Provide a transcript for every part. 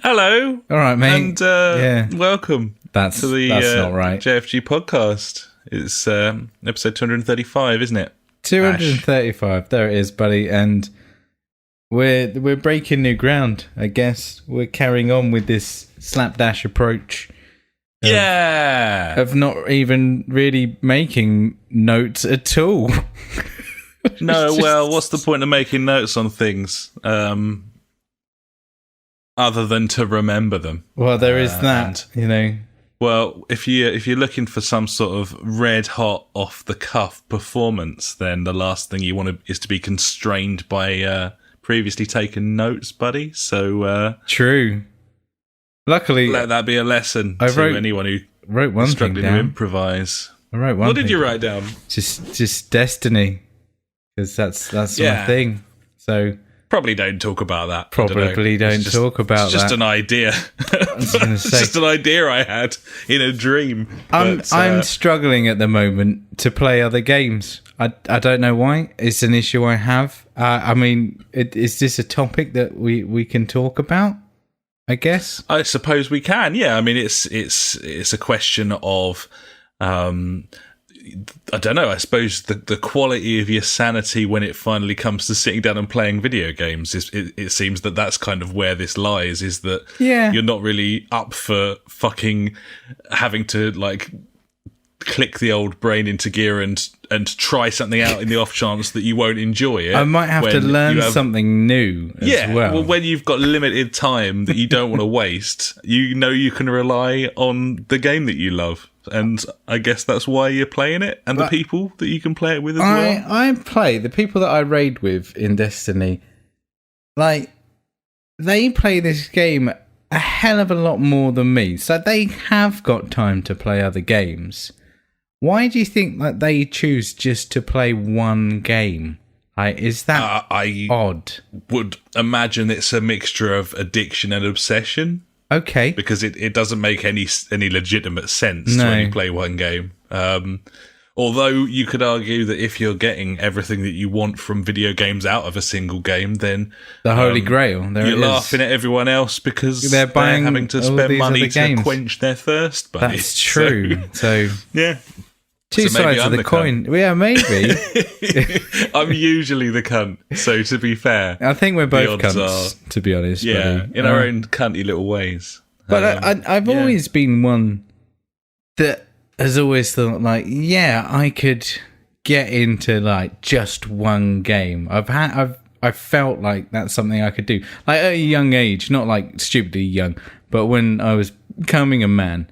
Hello. All right, mate. And welcome that's to the not right. JfG Podcast. It's episode 235, isn't it? 235. Ash. There it is, buddy. And we're breaking new ground, I guess. We're carrying on with this slapdash approach. Of not even really making notes at all. No, well, what's the point of making notes on things other than to remember them? Well, there is that, Well, if you're looking for some sort of red hot off the cuff performance, then the last thing you want is to be constrained by previously taken notes, buddy. So true. Luckily, let that be a lesson to anyone who wrote struggling to improvise. I wrote one. What did you write down? Just destiny, because that's my thing. So probably don't talk about that. Probably don't talk about that. It's just an idea. It's just an idea I had in a dream. I'm struggling at the moment to play other games. I don't know why. It's an issue I have. Is this a topic that we can talk about? I guess. I suppose we can. Yeah. I mean, it's a question of, I don't know. I suppose the quality of your sanity when it finally comes to sitting down and playing video games it seems that's kind of where this lies. Is that you're not really up for fucking having to like click the old brain into gear and try something out in the off chance that you won't enjoy it. I might have to learn something new as well. Well, when you've got limited time that you don't want to waste, you can rely on the game that you love. And I guess that's why you're playing it, and the people that you can play it with as well. I play the people that I raid with in Destiny, like, they play this game a hell of a lot more than me. So they have got time to play other games. Why do you think that they choose just to play one game? Is that odd? Would imagine it's a mixture of addiction and obsession. Okay. Because it doesn't make any legitimate sense to only play one game. Although you could argue that if you're getting everything that you want from video games out of a single game, then the Holy Grail. You're laughing at everyone else because they're having to spend money to quench their thirst. Buddy. That's true. So yeah. Two sides of the coin. Cunt. Yeah, maybe. I'm usually the cunt, so to be fair. I think we're both cunts, to be honest. Yeah, buddy. In our own cunty little ways. But I've always been one that has always thought, like, I could get into, like, just one game. I felt like that's something I could do. Like, at a young age, not, like, stupidly young, but when I was becoming a man,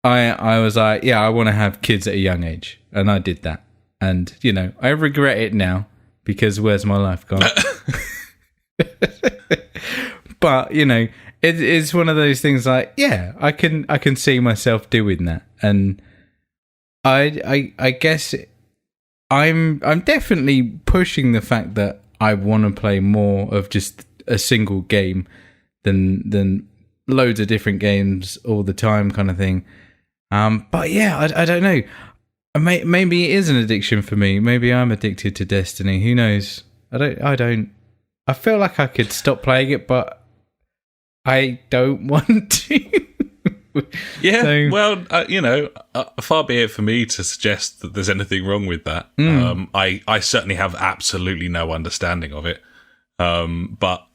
I was like, I want to have kids at a young age. And I did that. And, I regret it now because where's my life gone? But, it's one of those things like, I can see myself doing that. And I guess I'm definitely pushing the fact that I want to play more of just a single game than loads of different games all the time kind of thing. But I don't know. Maybe it is an addiction for me. Maybe I'm addicted to Destiny. Who knows? I feel like I could stop playing it, but I don't want to. Yeah, so, well, far be it for me to suggest that there's anything wrong with that. I certainly have absolutely no understanding of it. But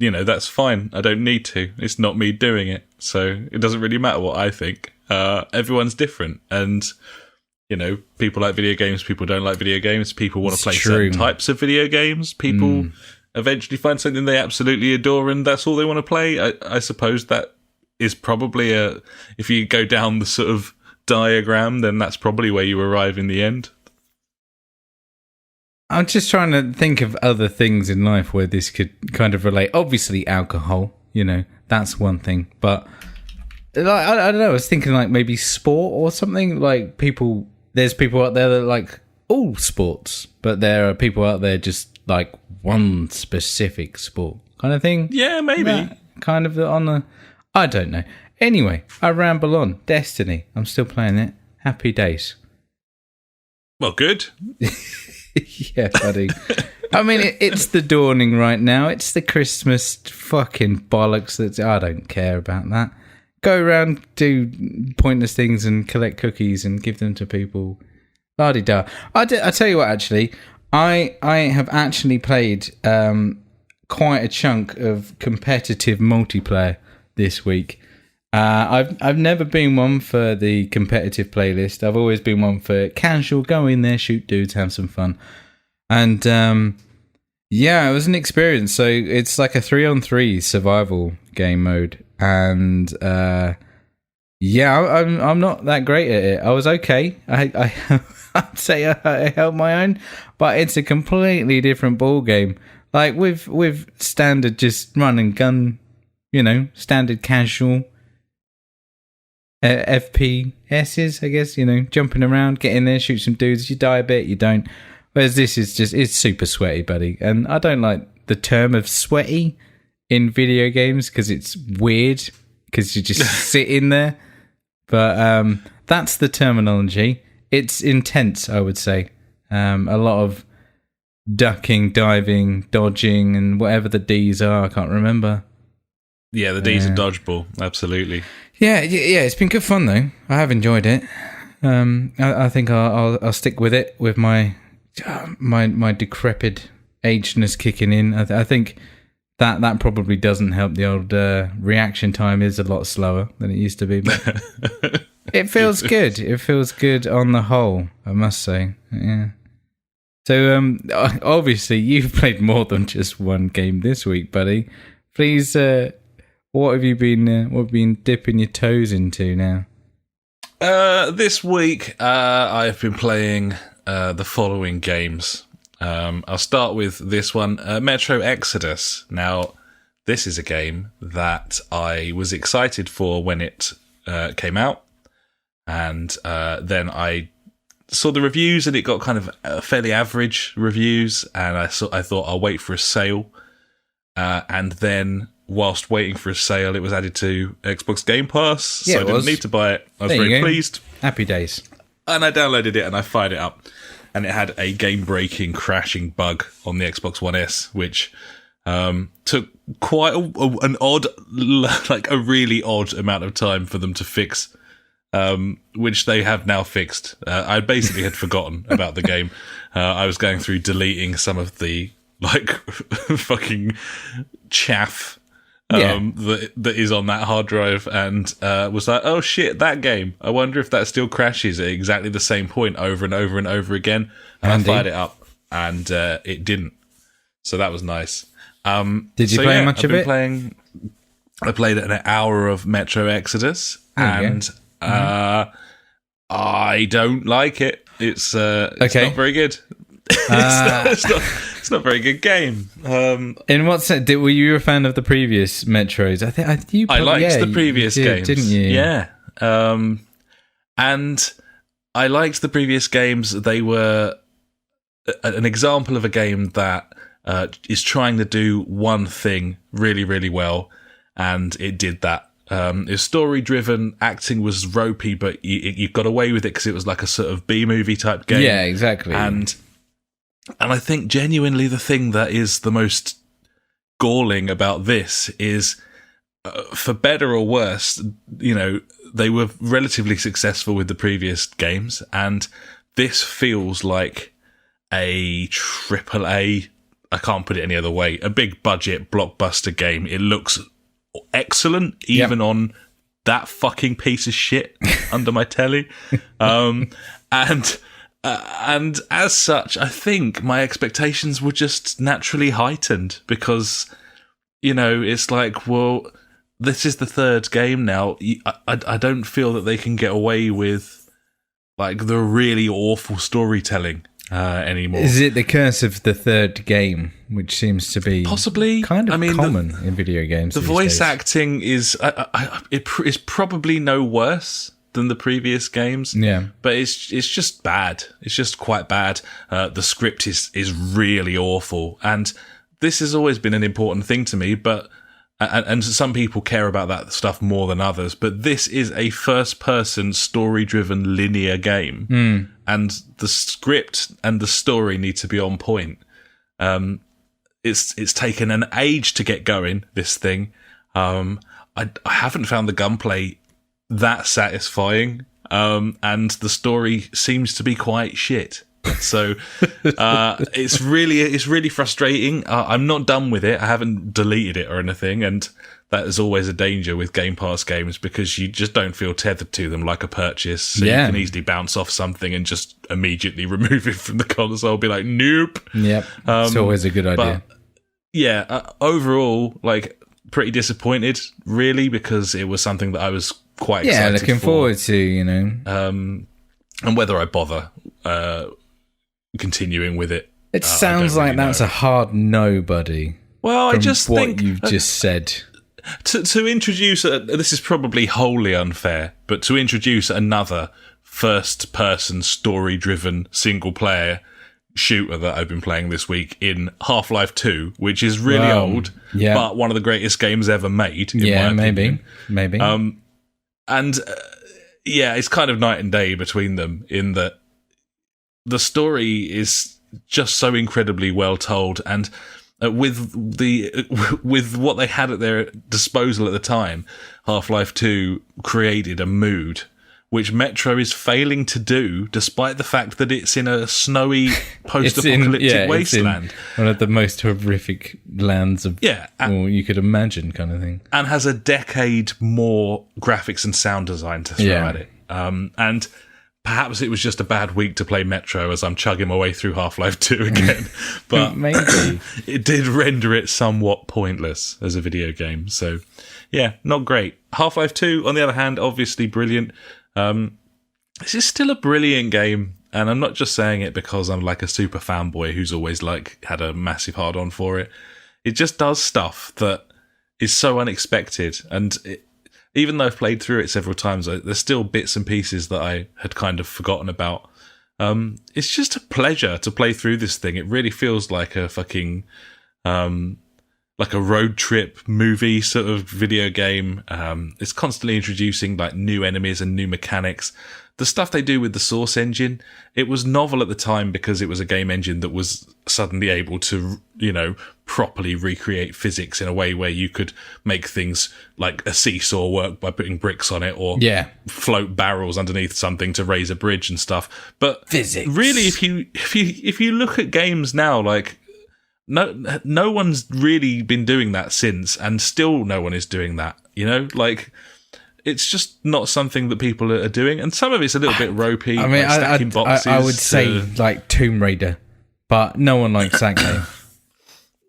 that's fine. I don't need to. It's not me doing it, so it doesn't really matter what I think. Everyone's different, and people like video games, people don't like video games, people want to play certain types of video games, people eventually find something they absolutely adore and that's all they want to play. I suppose that is probably if you go down the sort of diagram, then that's probably where you arrive in the end. I'm just trying to think of other things in life where this could kind of relate. Obviously alcohol, that's one thing, but I don't know, I was thinking like maybe sport or something. Like there's people out there that like all sports, but there are people out there just like one specific sport kind of thing. Yeah, maybe. Kind of on the, I don't know. Anyway, I ramble on. Destiny, I'm still playing it. Happy days. Well, good. Yeah, buddy. I mean, it's the dawning right now. It's the Christmas fucking bollocks. I don't care about that. Go around, do pointless things and collect cookies and give them to people. La-di-da. I tell you what, actually, I have actually played quite a chunk of competitive multiplayer this week. I've never been one for the competitive playlist. I've always been one for casual, go in there, shoot dudes, have some fun. And yeah, it was an experience. So it's like a 3-on-3 survival game mode. And yeah, I'm not that great at it. I was okay. I'd say I held my own, but it's a completely different ball game. Like with standard just run and gun, standard casual FPSs, I guess, jumping around, get in there, shoot some dudes. You die a bit, you don't. Whereas this is it's super sweaty, buddy. And I don't like the term of sweaty in video games because it's weird because you just sit in there. But that's the terminology. It's intense, I would say. A lot of ducking, diving, dodging, and whatever the D's are, I can't remember. Yeah, the D's of dodgeball, absolutely. Yeah, it's been good fun though. I have enjoyed it. I think I'll stick with it with my decrepit agedness kicking in. I think that probably doesn't help. The old reaction time is a lot slower than it used to be, but it feels good. It feels good on the whole, I must say. Yeah. So obviously you've played more than just one game this week, buddy. Please, what have you been dipping your toes into now? This week I've been playing the following games. I'll start with this one, Metro Exodus. Now, this is a game that I was excited for when it came out, and then I saw the reviews and it got kind of fairly average reviews, and I thought I'll wait for a sale, and then whilst waiting for a sale, it was added to Xbox Game Pass, so I didn't need to buy it. I was very pleased. Happy days. And I downloaded it and I fired it up, and it had a game-breaking crashing bug on the Xbox One S, which took quite an odd, like a really odd amount of time for them to fix, which they have now fixed. I basically had forgotten about the game. I was going through deleting some of the fucking chaff that is on that hard drive, and was like, oh shit, that game, I wonder if that still crashes at exactly the same point over and over and over again. And I fired it up and it didn't, so that was nice. Did you play much of it? I played an hour of Metro Exodus, and I don't like it. It's not very good. It's not a very good game. In what sense? Were you a fan of the previous Metros? I liked the previous games, didn't you? Yeah. And I liked the previous games. They were an example of a game that is trying to do one thing really, really well, and it did that. It was story-driven, acting was ropey, but you got away with it because it was like a sort of B-movie type game. Yeah, exactly. And I think genuinely the thing that is the most galling about this is, for better or worse, they were relatively successful with the previous games, and this feels like a AAA, I can't put it any other way, a big budget blockbuster game. It looks excellent, even on that fucking piece of shit under my telly. And as such, I think my expectations were just naturally heightened because, it's like, well, this is the third game now. I don't feel that they can get away with, like, the really awful storytelling anymore. Is it the curse of the third game, which seems to be possibly kind of common in video games? The voice acting is is probably no worse than the previous games, but it's just bad. It's just quite bad. The script is really awful, and this has always been an important thing to me, but and some people care about that stuff more than others, but this is a first-person story-driven linear game, and the script and the story need to be on point. It's taken an age to get going, this thing. I haven't found the gunplay that satisfying, and the story seems to be quite shit. So it's really frustrating. I'm not done with it. I haven't deleted it or anything, and that is always a danger with Game Pass games because you just don't feel tethered to them like a purchase. So you can easily bounce off something and just immediately remove it from the console. Be like, nope. Yep, it's always a good idea. But, yeah, overall, like, pretty disappointed, really, because it was something that I was quite excited for. Yeah, looking forward to, you know. And whether I bother continuing with it. It sounds like that's a hard no, buddy. Well, I just think... what you've just said. To introduce... this is probably wholly unfair, but to introduce another first-person, story-driven, single-player shooter that I've been playing this week in Half-Life 2, which is really old, but one of the greatest games ever made, in my opinion. maybe. And it's kind of night and day between them in that the story is just so incredibly well told, and with what they had at their disposal at the time, Half-Life 2 created a mood which Metro is failing to do, despite the fact that it's in a snowy post-apocalyptic wasteland. It's in one of the most horrific lands of you could imagine, kind of thing. And has a decade more graphics and sound design to throw at it. And perhaps it was just a bad week to play Metro as I'm chugging my way through Half-Life 2 again. But maybe it did render it somewhat pointless as a video game. So, yeah, not great. Half-Life 2, on the other hand, obviously brilliant. This is still a brilliant game, and I'm not just saying it because I'm like a super fanboy who's always like had a massive hard on for it. It just does stuff that is so unexpected, and even though I've played through it several times, there's still bits and pieces that I had kind of forgotten about. It's just a pleasure to play through this thing. It really feels like a fucking like a road trip movie sort of video game. It's constantly introducing like new enemies and new mechanics. The stuff they do with the Source engine, it was novel at the time because it was a game engine that was suddenly able to, you know, properly recreate physics in a way where you could make things like a seesaw work by putting bricks on it, or float barrels underneath something to raise a bridge and stuff. But physics. Really, if you look at games now, like, no one's really been doing that since, and still no one is doing that, you know? Like, it's just not something that people are doing, and some of it's a little bit ropey. I mean, like stacking boxes. I would say like Tomb Raider, but no one likes that game.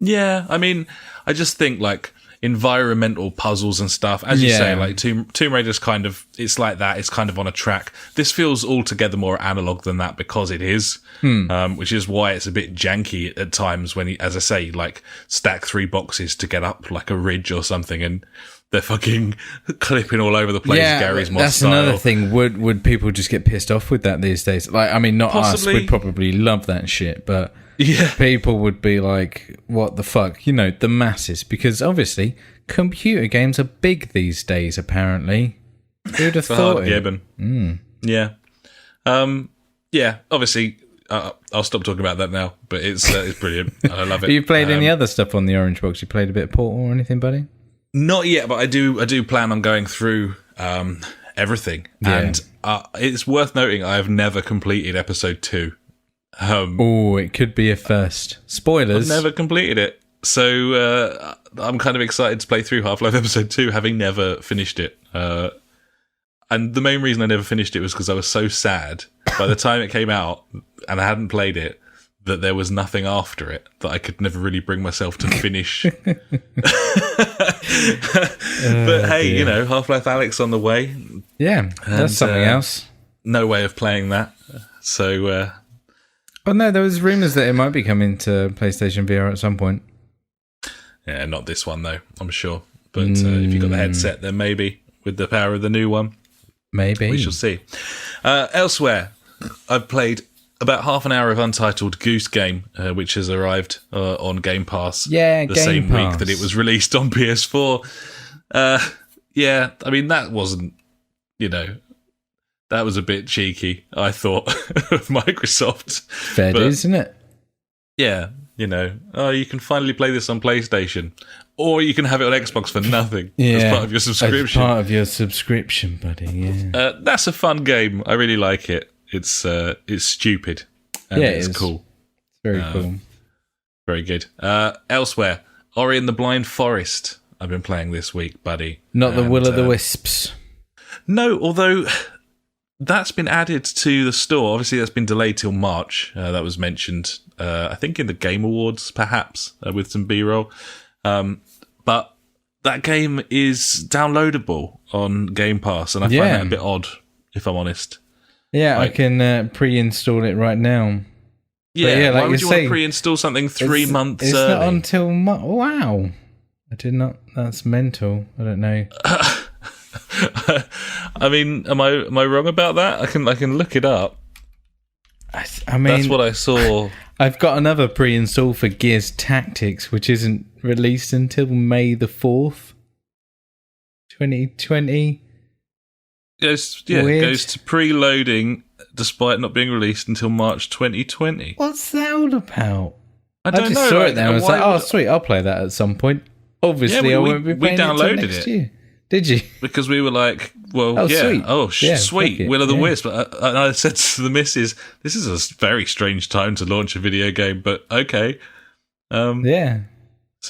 Yeah, I mean, I just think like environmental puzzles and stuff, as you say, like Tomb Raider's kind of, it's like that, it's kind of on a track. This feels altogether more analog than that because it is, which is why it's a bit janky at times when you, as I say, like stack 3 boxes to get up like a ridge or something, and they're fucking clipping all over the place. Gary's Mod that's style. Another thing. Would people just get pissed off with that these days? Like, I mean, not Possibly. us. We'd probably love that shit, but people would be like, "What the fuck?" You know, the masses, because obviously computer games are big these days. Apparently, who'd have thought it? Yeah, obviously. I'll stop talking about that now. But it's brilliant. I love it. Have you played any other stuff on the Orange Box? You played a bit of Portal or anything, buddy? Not yet, but I do plan on going through everything. And it's worth noting I have never completed episode 2. It could be a first. Spoilers. I've never completed it. So I'm kind of excited to play through Half-Life episode 2, having never finished it. And the main reason I never finished it was because I was so sad by the time it came out and I hadn't played it, that there was nothing after it, that I could never really bring myself to finish. But hey, you know, Half-Life Alyx on the way. Yeah, that's something else. No way of playing that. So, oh no, there was rumours that it might be coming to PlayStation VR at some point. Yeah, not this one though, I'm sure. But if you've got the headset, then maybe with the power of the new one. Maybe. We shall see. Elsewhere, I've played about half an hour of Untitled Goose Game, which has arrived on Game Pass the same week that it was released on PS4. I mean, that wasn't, you know, that was a bit cheeky, I thought, of Microsoft. Fair dues, isn't it? Yeah. you can finally play this on PlayStation, or you can have it on Xbox for nothing as part of your subscription. As part of your subscription, buddy. Yeah, that's a fun game. I really like it. It's stupid. And it's cool. It's very cool. Very good. Elsewhere, Ori and the Blind Forest. I've been playing this week, buddy. Not the Will of the Wisps. No, although that's been added to the store. Obviously, that's been delayed till March. That was mentioned, I think, in the Game Awards, perhaps, with some B-roll. But that game is downloadable on Game Pass, and I find that a bit odd, if I'm honest. Yeah, I can pre-install it right now. Yeah, why would you want to pre-install something 3 months early? It's not until... Wow. I did not... That's mental. I don't know. I mean, am I wrong about that? I can look it up. I mean, that's what I saw. I've got another pre-install for Gears Tactics, which isn't released until May the 4th, 2020. Goes to preloading despite not being released until March 2020. What's that all about? I don't know. I saw it there. I was like, oh, sweet, I'll play that at some point. Obviously, I won't be playing it until next year. Did you? Because we were like, well, sweet. Oh, sweet, Will of the Wisp. And I said to the missus, this is a very strange time to launch a video game, but okay. So,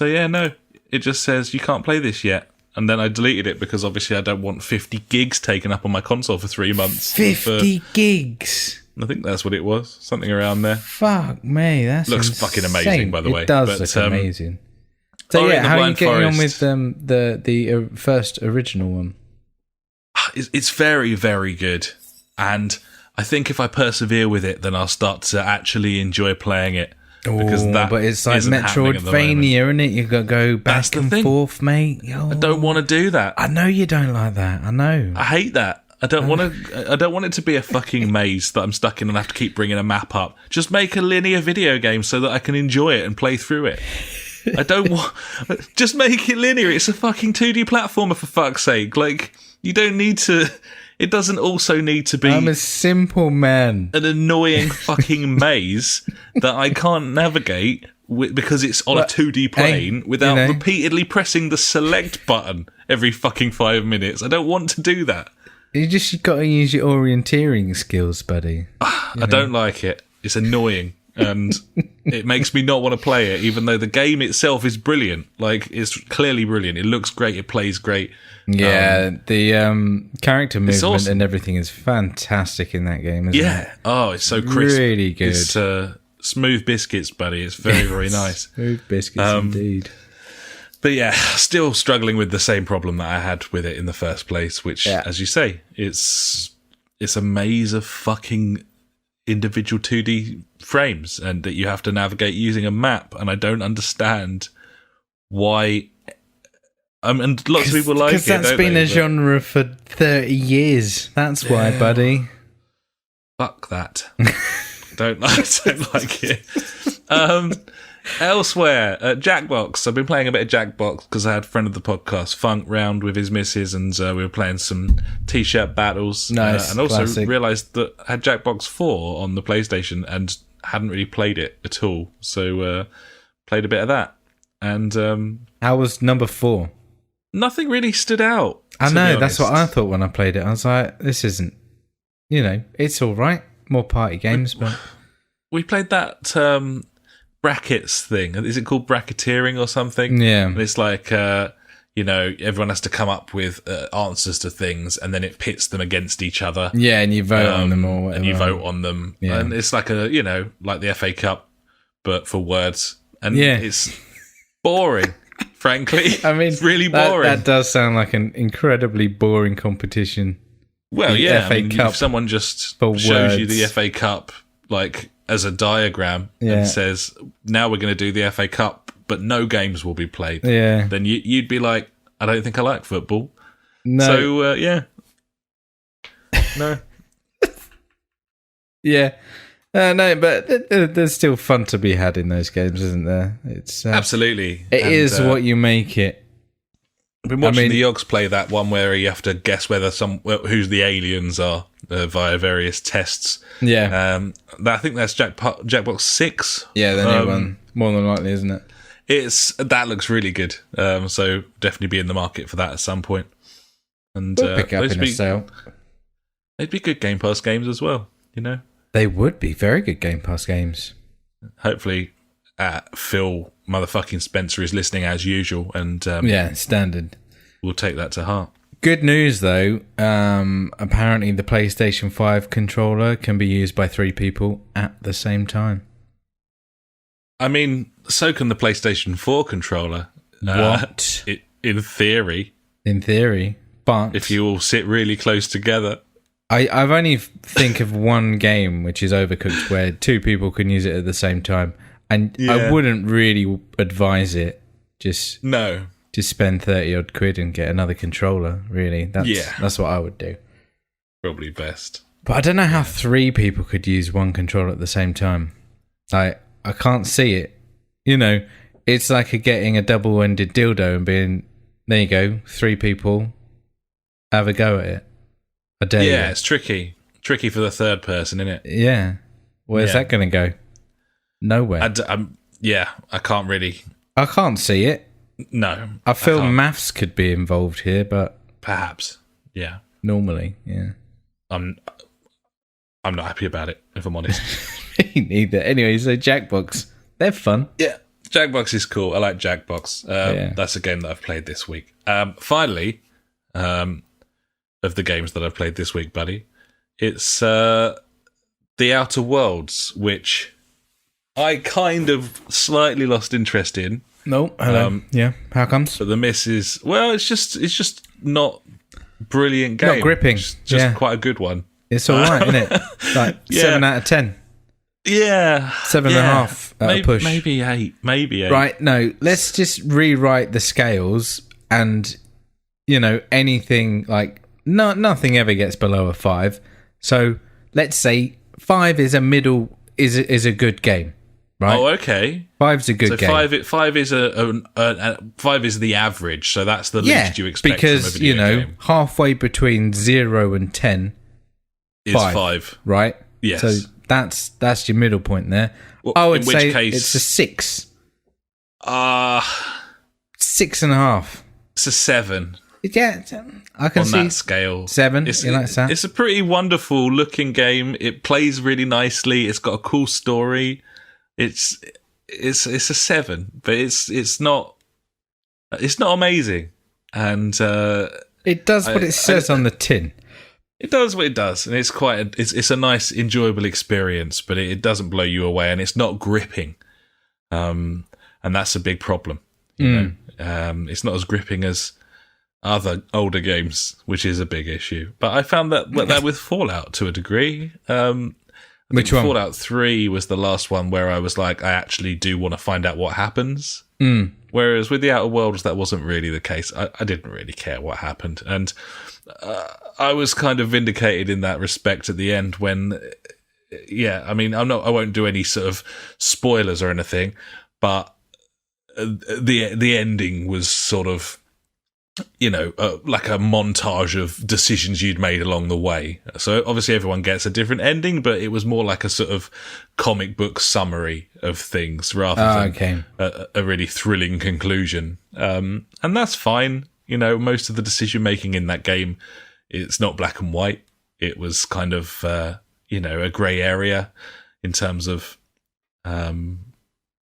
no, it just says you can't play this yet. And then I deleted it because obviously I don't want 50 gigs taken up on my console for 3 months. 50 gigs? I think that's what it was. Something around there. Fuck me, that's looks insane. fucking amazing, by the way. It does look amazing. So how are you getting on with the first original one? It's very, very good. And I think if I persevere with it, then I'll start to actually enjoy playing it. But it's like Metroidvania, isn't it? You've got to go back and forth, mate. I don't want to do that. I know you don't like that. I know. I hate that. I don't want to. I don't want it to be a fucking maze that I'm stuck in and I have to keep bringing a map up. Just make a linear video game so that I can enjoy it and play through it. I don't want. Just make it linear. It's a fucking 2D platformer, for fuck's sake. Like, you don't need to. It doesn't also need to be. I'm a simple man. An annoying fucking maze that I can't navigate because it's on a 2D plane without repeatedly pressing the select button every fucking 5 minutes. I don't want to do that. You just got to use your orienteering skills, buddy. I don't like it. It's annoying. And it makes me not want to play it, even though the game itself is brilliant. Like, it's clearly brilliant. It looks great. It plays great. Yeah, the character movement and everything is fantastic in that game, isn't it? Oh, it's so crisp. Really good. It's smooth biscuits, buddy. It's very, very nice. Smooth biscuits indeed. But yeah, still struggling with the same problem that I had with it in the first place, which, as you say, it's a maze of fucking individual 2D frames and that you have to navigate using a map, and I don't understand why. And lots of people like it, because that's been a genre for 30 years. That's why, buddy. Fuck that. don't like it. Elsewhere, Jackbox. I've been playing a bit of Jackbox because I had a friend of the podcast, Funk, round with his missus, and we were playing some t-shirt battles. Nice, and also classic. realised that I had Jackbox 4 on the PlayStation and hadn't really played it at all. So played a bit of that. And how was number 4? Nothing really stood out. I know, that's what I thought when I played it. I was like, this isn't, it's all right. More party games, but... We played that brackets thing. Is it called bracketeering or something? Yeah. And it's like, everyone has to come up with answers to things, and then it pits them against each other. Yeah, and you vote on them or whatever. And you vote on them. Yeah. And it's like like the FA Cup, but for words. And it's boring. Frankly, I mean, it's really boring. That does sound like an incredibly boring competition. Well, FA Cup, if someone just shows you the FA Cup like as a diagram and says, "Now we're going to do the FA Cup, but no games will be played," then you'd be like, "I don't think I like football." No. So no. Yeah. No, but there's still fun to be had in those games, isn't there? It's absolutely. It is what you make it. I've been watching the Yogs play that one where you have to guess whether who's the aliens are, via various tests. Yeah. I think that's Jackbox 6. Yeah, the new one. More than likely, isn't it? That looks really good. So definitely be in the market for that at some point. And we'll pick up in a sale. They'd be good Game Pass games as well, you know? They would be very good Game Pass games. Hopefully, Phil motherfucking Spencer is listening as usual, and standard. We'll take that to heart. Good news, though. Apparently, the PlayStation 5 controller can be used by 3 people at the same time. I mean, so can the PlayStation 4 controller. What? In theory. In theory. But if you all sit really close together. I've only think of one game, which is Overcooked, where 2 people can use it at the same time. And I wouldn't really advise it. Just spend 30 odd quid and get another controller, really. That's what I would do. Probably best. But I don't know how 3 people could use one controller at the same time. I can't see it. You know, it's like getting a double-ended dildo and being, there you go, 3 people, have a go at it. I dare you. It's tricky. Tricky for the third person, isn't it? Yeah. Where's that going to go? Nowhere. I can't really. I can't see it. No. I feel maths could be involved here, but perhaps. Yeah. Normally, yeah. I'm not happy about it, if I'm honest. Me neither. Anyway, so Jackbox, they're fun. Yeah, Jackbox is cool. I like Jackbox. That's a game that I've played this week. Finally, of the games that I've played this week, buddy, it's The Outer Worlds, which I kind of slightly lost interest in. No, how comes? But the miss is, well, it's just not brilliant game. Not gripping. It's just quite a good one. It's all right, isn't it? Like 7 out of 10. Yeah. 7.5 at a push. Maybe 8. Right, no, let's just rewrite the scales and, you know, anything like, nothing ever gets below a 5. So let's say 5 is a middle, is a good game. Right? Oh, okay. 5's a good game. 5 is 5 is the average, so that's the least you expect because, from a video game. Halfway between 0 and 10 is 5. Right? Yes. So that's your middle point there. Well, I would say case, it's a 6. 6.5. It's a 7. Yeah, I can see on that scale. 7. You like that? It's a pretty wonderful looking game. It plays really nicely. It's got a cool story. It's a 7, but it's not amazing, and it does what it says on the tin. It does what it does, and it's it's a nice, enjoyable experience, but it doesn't blow you away, and it's not gripping, and that's a big problem. You know? It's not as gripping as other older games, which is a big issue. But I found that with Fallout to a degree. Which one? Fallout 3 was the last one where I was like, I actually do want to find out what happens. Whereas with the Outer Worlds, that wasn't really the case. I didn't really care what happened. And I was kind of vindicated in that respect at the end when, I mean, I won't do any sort of spoilers or anything, but the ending was sort of, like a montage of decisions you'd made along the way. So obviously everyone gets a different ending, but it was more like a sort of comic book summary of things rather than a really thrilling conclusion. And that's fine. Most of the decision making in that game, it's not black and white. It was kind of, a grey area in terms of,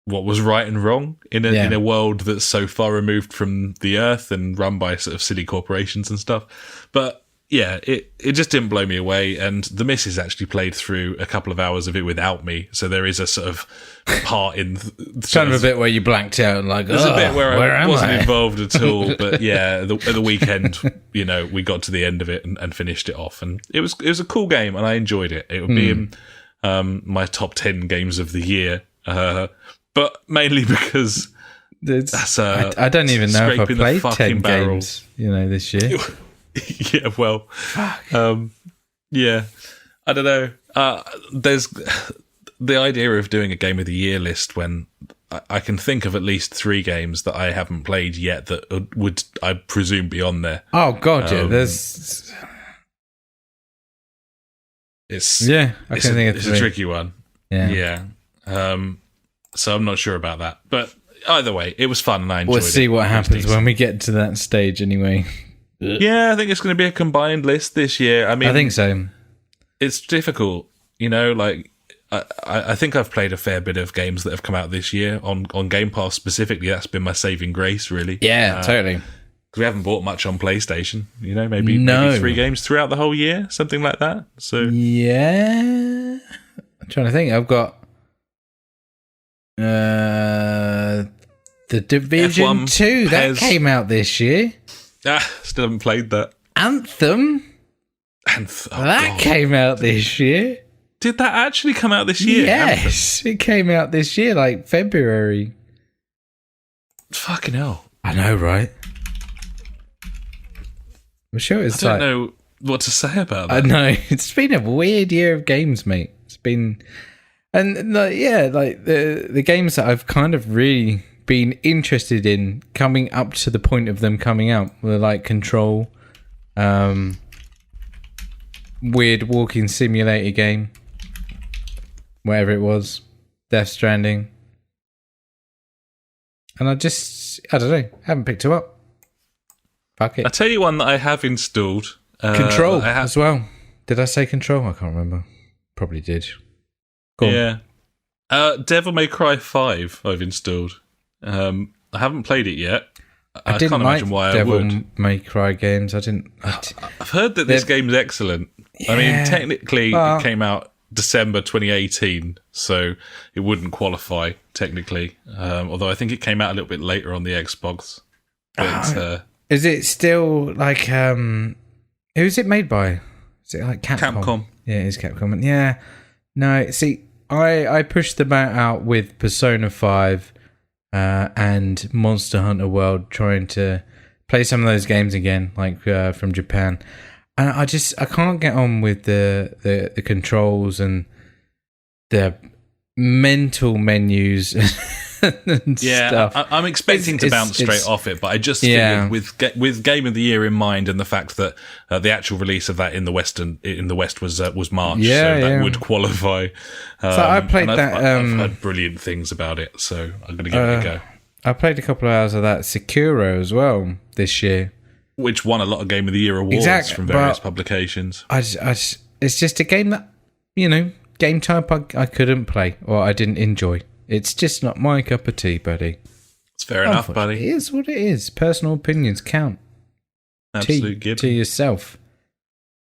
what was right and wrong in a world that's so far removed from the earth and run by sort of silly corporations and stuff. But yeah, it just didn't blow me away. And the missus actually played through a couple of hours of it without me. So there is a sort of part in kind of a bit where you blanked out and like, there's a bit where I wasn't involved at all. But yeah, at the weekend, we got to the end of it and finished it off. And it was a cool game and I enjoyed it. It would be in my top 10 games of the year. But mainly because I don't even know if I played 10 games, this year. Yeah, well, I don't know. There's the idea of doing a game of the year list when I can think of at least 3 games that I haven't played yet that would, I presume, be on there. Oh God, yeah. There's It's I can think of it's a tricky one. Yeah. So I'm not sure about that, but either way, it was fun and I enjoyed it. We'll see what happens when we get to that stage, anyway. Yeah, I think it's going to be a combined list this year. I mean, I think so. It's difficult, like I think I've played a fair bit of games that have come out this year on Game Pass specifically. That's been my saving grace, really. Yeah, totally. Because we haven't bought much on PlayStation, maybe 3 games throughout the whole year, something like that. So yeah, I'm trying to think. I've got The Division 2 that came out this year. Still haven't played that. Anthem. That came out this year. Did that actually come out this year? Yes, Anthem? It came out this year, like February. Fucking hell. I know, right? I'm sure it's I don't know what to say about that. I know. It's been a weird year of games, mate. It's been... And, the games that I've kind of really been interested in coming up to the point of them coming out were like Control, weird walking simulator game, whatever it was, Death Stranding, and I don't know, haven't picked them up. Fuck it. I'll tell you one that I have installed. Control as well. Did I say Control? I can't remember. Probably did. Go on. Yeah. Devil May Cry 5 I've installed. I haven't played it yet. I can't imagine why I would. Devil May Cry games. I've heard that this game's excellent. Yeah, I mean, technically, it came out December 2018, so it wouldn't qualify technically. Although I think it came out a little bit later on the Xbox. But, is it still like who's it made by? Is it like Capcom? Yeah, it is Capcom. Yeah. No, see, I pushed them out with Persona 5 and Monster Hunter World, trying to play some of those games again, like from Japan. And I can't get on with the controls and the mental menus and stuff. I'm expecting to bounce straight off it, but I just figured with Game of the Year in mind and the fact that the actual release of that in the West was March, so that would qualify. So I played that. I've heard brilliant things about it, so I'm going to give it a go. I played a couple of hours of that Sekiro as well this year, which won a lot of Game of the Year awards from various publications. It's just a game that, game type I couldn't play or I didn't enjoy. It's just not my cup of tea, buddy. It's fair enough, buddy. It is what it is. Personal opinions count. Absolute gibbon. To yourself.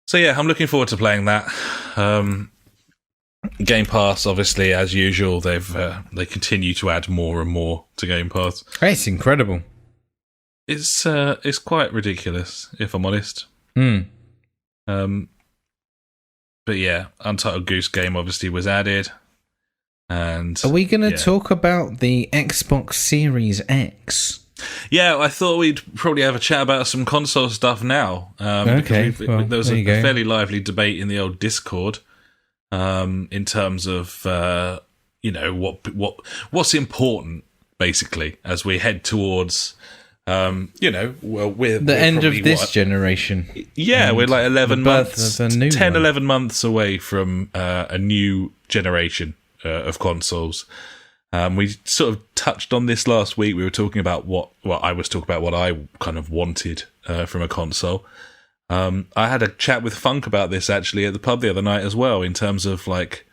So yeah, I'm looking forward to playing that. Game Pass, obviously, as usual, they continue to add more and more to Game Pass. It's incredible. It's quite ridiculous, if I'm honest. But yeah, Untitled Goose Game obviously was added. And are we going to talk about the Xbox Series X? Yeah, I thought we'd probably have a chat about some console stuff now. Okay, there was a fairly lively debate in the old Discord in terms of what's important basically as we head towards we're the end of this generation. Yeah, we're like 11 11 months away from a new generation of consoles. We sort of touched on this last week. We were talking about what I kind of wanted from a console. I had a chat with Funk about this actually at the pub the other night as well, in terms of like,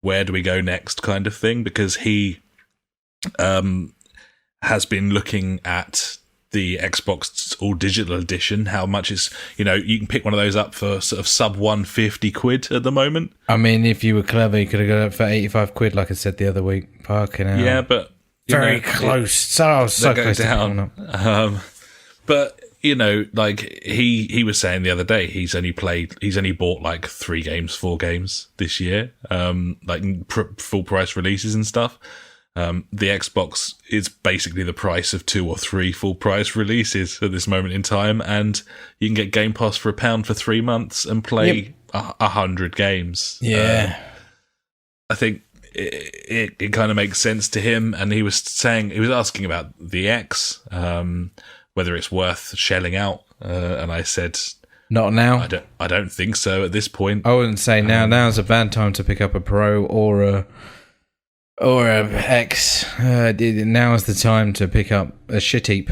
where do we go next kind of thing, because he has been looking at the Xbox All Digital Edition, how much is, you can pick one of those up for sort of sub 150 quid at the moment. I mean, if you were clever, you could have got it for 85 quid, like I said the other week. Fucking hell. Yeah, but very close. So close down. But like he was saying the other day, he's only bought like 3 games, 4 games this year, like full price releases and stuff. The Xbox is basically the price of 2 or 3 full price releases at this moment in time, and you can get Game Pass for £1 for 3 months and play 100 games. Yeah, I think it kind of makes sense to him, and he was asking about the X, whether it's worth shelling out, and I said, Not now. I don't think so at this point. I wouldn't say now. Now's a bad time to pick up a Pro or a X. Now is the time to pick up a shit heap.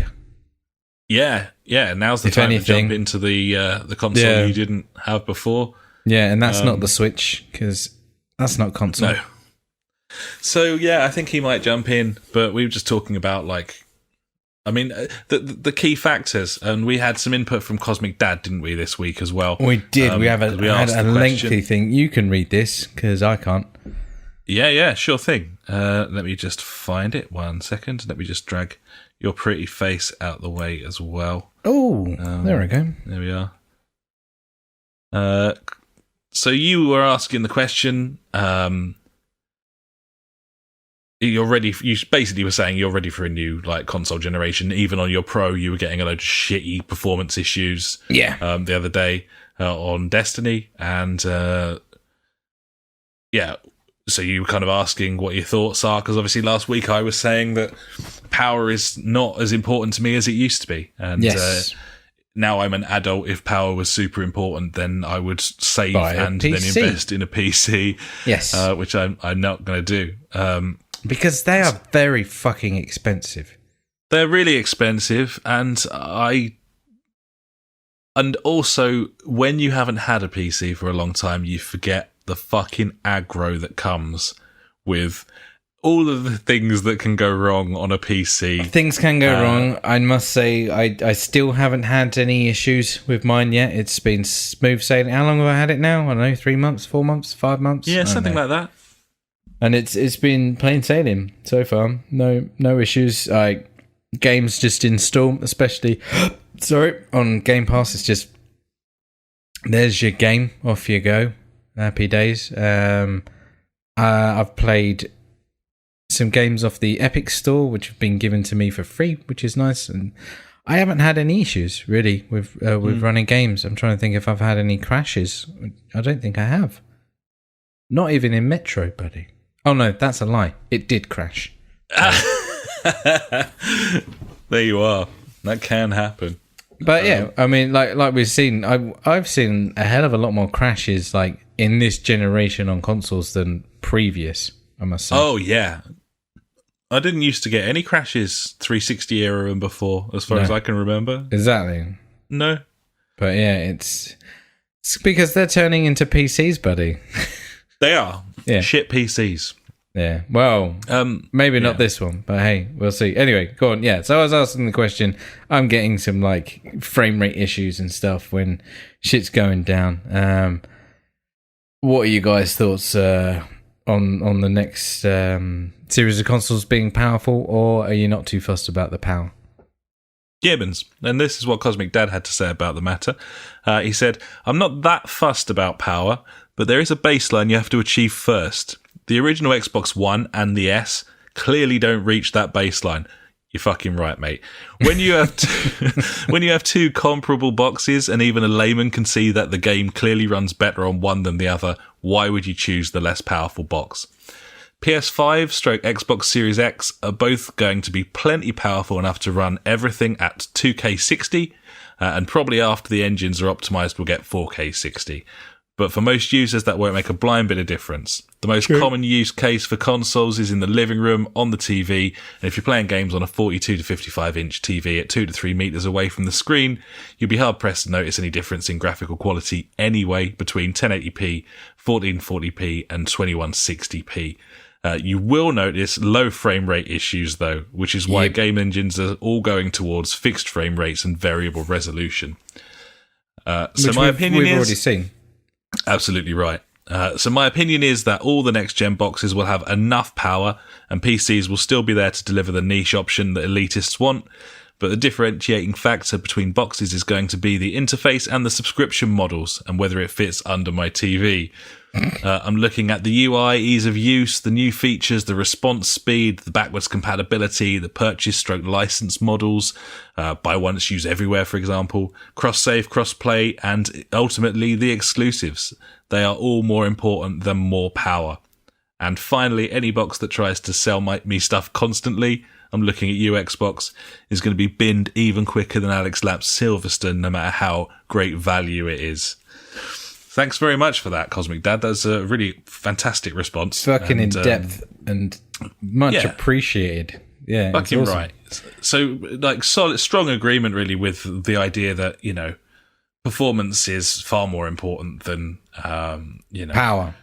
Yeah. Now's the time to jump into the console you didn't have before. Yeah, and that's not the Switch, because that's not console. No. So yeah, I think he might jump in, but we were just talking about the key factors, and we had some input from Cosmic Dad, didn't we, this week as well? We did. We had a lengthy thing. You can read this, because I can't. Yeah, sure thing. Let me just find it. 1 second. Let me just drag your pretty face out the way as well. Oh, there we go. There we are. So you were asking the question... you're ready. You basically were saying you're ready for a new console generation. Even on your Pro, you were getting a load of shitty performance issues. Yeah. The other day on Destiny, and So you were kind of asking what your thoughts are, because obviously last week I was saying that power is not as important to me as it used to be, and now I'm an adult. If power was super important, then I would save and then invest in a PC. Yes, which I'm not going to do. Because they are very fucking expensive. They're really expensive, and also when you haven't had a PC for a long time, you forget the fucking aggro that comes with all of the things that can go wrong on a PC. Things can go wrong. I must say, I still haven't had any issues with mine yet. It's been smooth sailing. How long have I had it now? I don't know, 3 months, 4 months, 5 months? Yeah, something like that. And it's been plain sailing so far. No issues. Games just install, especially on Game Pass. It's just there's your game, off you go. Happy days. I've played some games off the Epic Store, which have been given to me for free, which is nice. And I haven't had any issues really with running games. I'm trying to think if I've had any crashes. I don't think I have. Not even in Metro, buddy. Oh no, that's a lie. It did crash. There you are. That can happen. But yeah, I mean, like we've seen, I've seen a hell of a lot more crashes in this generation on consoles than previous, I must say. Oh yeah, I didn't used to get any crashes 360 era and before, as far as I can remember. Exactly. No. But yeah, it's because they're turning into PCs, buddy. They are. Yeah. Shit PCs. Yeah. Well, maybe not this one, but hey, we'll see. Anyway, go on. Yeah. So I was asking the question. I'm getting some frame rate issues and stuff when shit's going down. What are you guys' thoughts on the next series of consoles being powerful, or are you not too fussed about the power? Gibbons, and this is what Cosmic Dad had to say about the matter. He said, "I'm not that fussed about power, but there is a baseline you have to achieve first. The original Xbox One and the S clearly don't reach that baseline." You're fucking right, mate. When you have when you have two comparable boxes, and even a layman can see that the game clearly runs better on one than the other, why would you choose the less powerful box? PS5 / Xbox Series X are both going to be plenty powerful enough to run everything at 2K 60, and probably after the engines are optimized, we'll get 4K 60. But for most users, that won't make a blind bit of difference. The most common use case for consoles is in the living room, on the TV, and if you're playing games on a 42 to 55 inch TV at 2 to 3 meters away from the screen, you'll be hard pressed to notice any difference in graphical quality anyway between 1080p, 1440p, and 2160p. You will notice low frame rate issues though, which is why game engines are all going towards fixed frame rates and variable resolution. So my opinion is... We've already seen. Absolutely right. So my opinion is that all the next-gen boxes will have enough power, and PCs will still be there to deliver the niche option that elitists want, but the differentiating factor between boxes is going to be the interface and the subscription models, and whether it fits under my TV. I'm looking at the UI, ease of use, the new features, the response speed, the backwards compatibility, the purchase / license models, buy once, use everywhere, for example, cross-save, cross-play, and ultimately the exclusives. They are all more important than more power. And finally, any box that tries to sell me stuff constantly, I'm looking at you, Xbox, is going to be binned even quicker than Alex Lapp's Silverstone, no matter how great value it is. Thanks very much for that, Cosmic Dad. That's a really fantastic response. Fucking in depth and much appreciated. Yeah, fucking awesome. Right. So, like, strong agreement really with the idea that, you know, performance is far more important than, you know, power.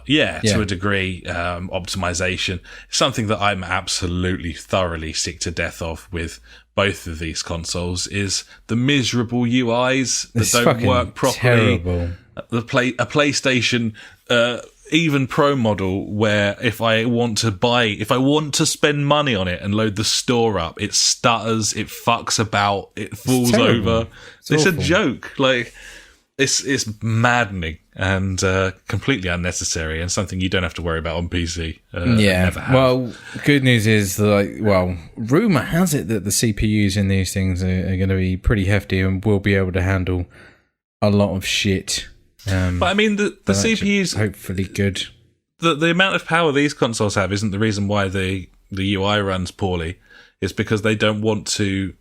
Yeah, to a degree. Optimization. Something that I'm absolutely thoroughly sick to death of with both of these consoles is the miserable UIs that don't work properly. Terrible. A PlayStation, even Pro model, where if I want to spend money on it and load the store up, it stutters, it fucks about, it falls over. It's a joke. Like, it's maddening and completely unnecessary, and something you don't have to worry about on PC. Never have. Well, good news is that, rumor has it that the CPUs in these things are going to be pretty hefty and will be able to handle a lot of shit. But I mean, the CPUs hopefully good. The amount of power these consoles have isn't the reason why the UI runs poorly. It's because they don't want to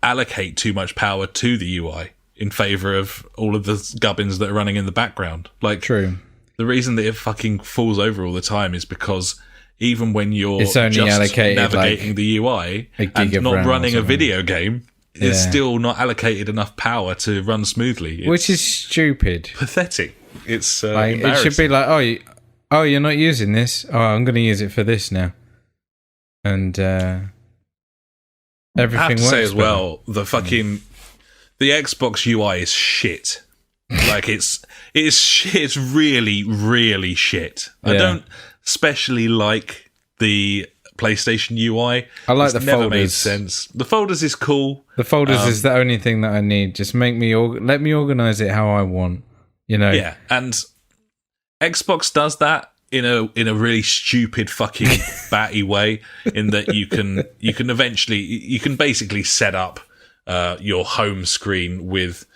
allocate too much power to the UI in favor of all of the gubbins that are running in the background. Like, true. The reason that it fucking falls over all the time is because even when you're it's only just allocated navigating the UI and not running a video game, it's still not allocated enough power to run smoothly. Which is stupid. Pathetic. It's it should be like, oh, you're not using this? Oh, I'm going to use it for this now. And everything works. I have to say as well, the Xbox UI is shit. Like, it's shit. It's really, really shit. I don't especially like the PlayStation UI. I like the never folders. Made sense. The folders is cool. The folders is the only thing that I need. Just let me organize it how I want. You know. Yeah, and Xbox does that in a really stupid fucking batty way. In that you can basically set up your home screen with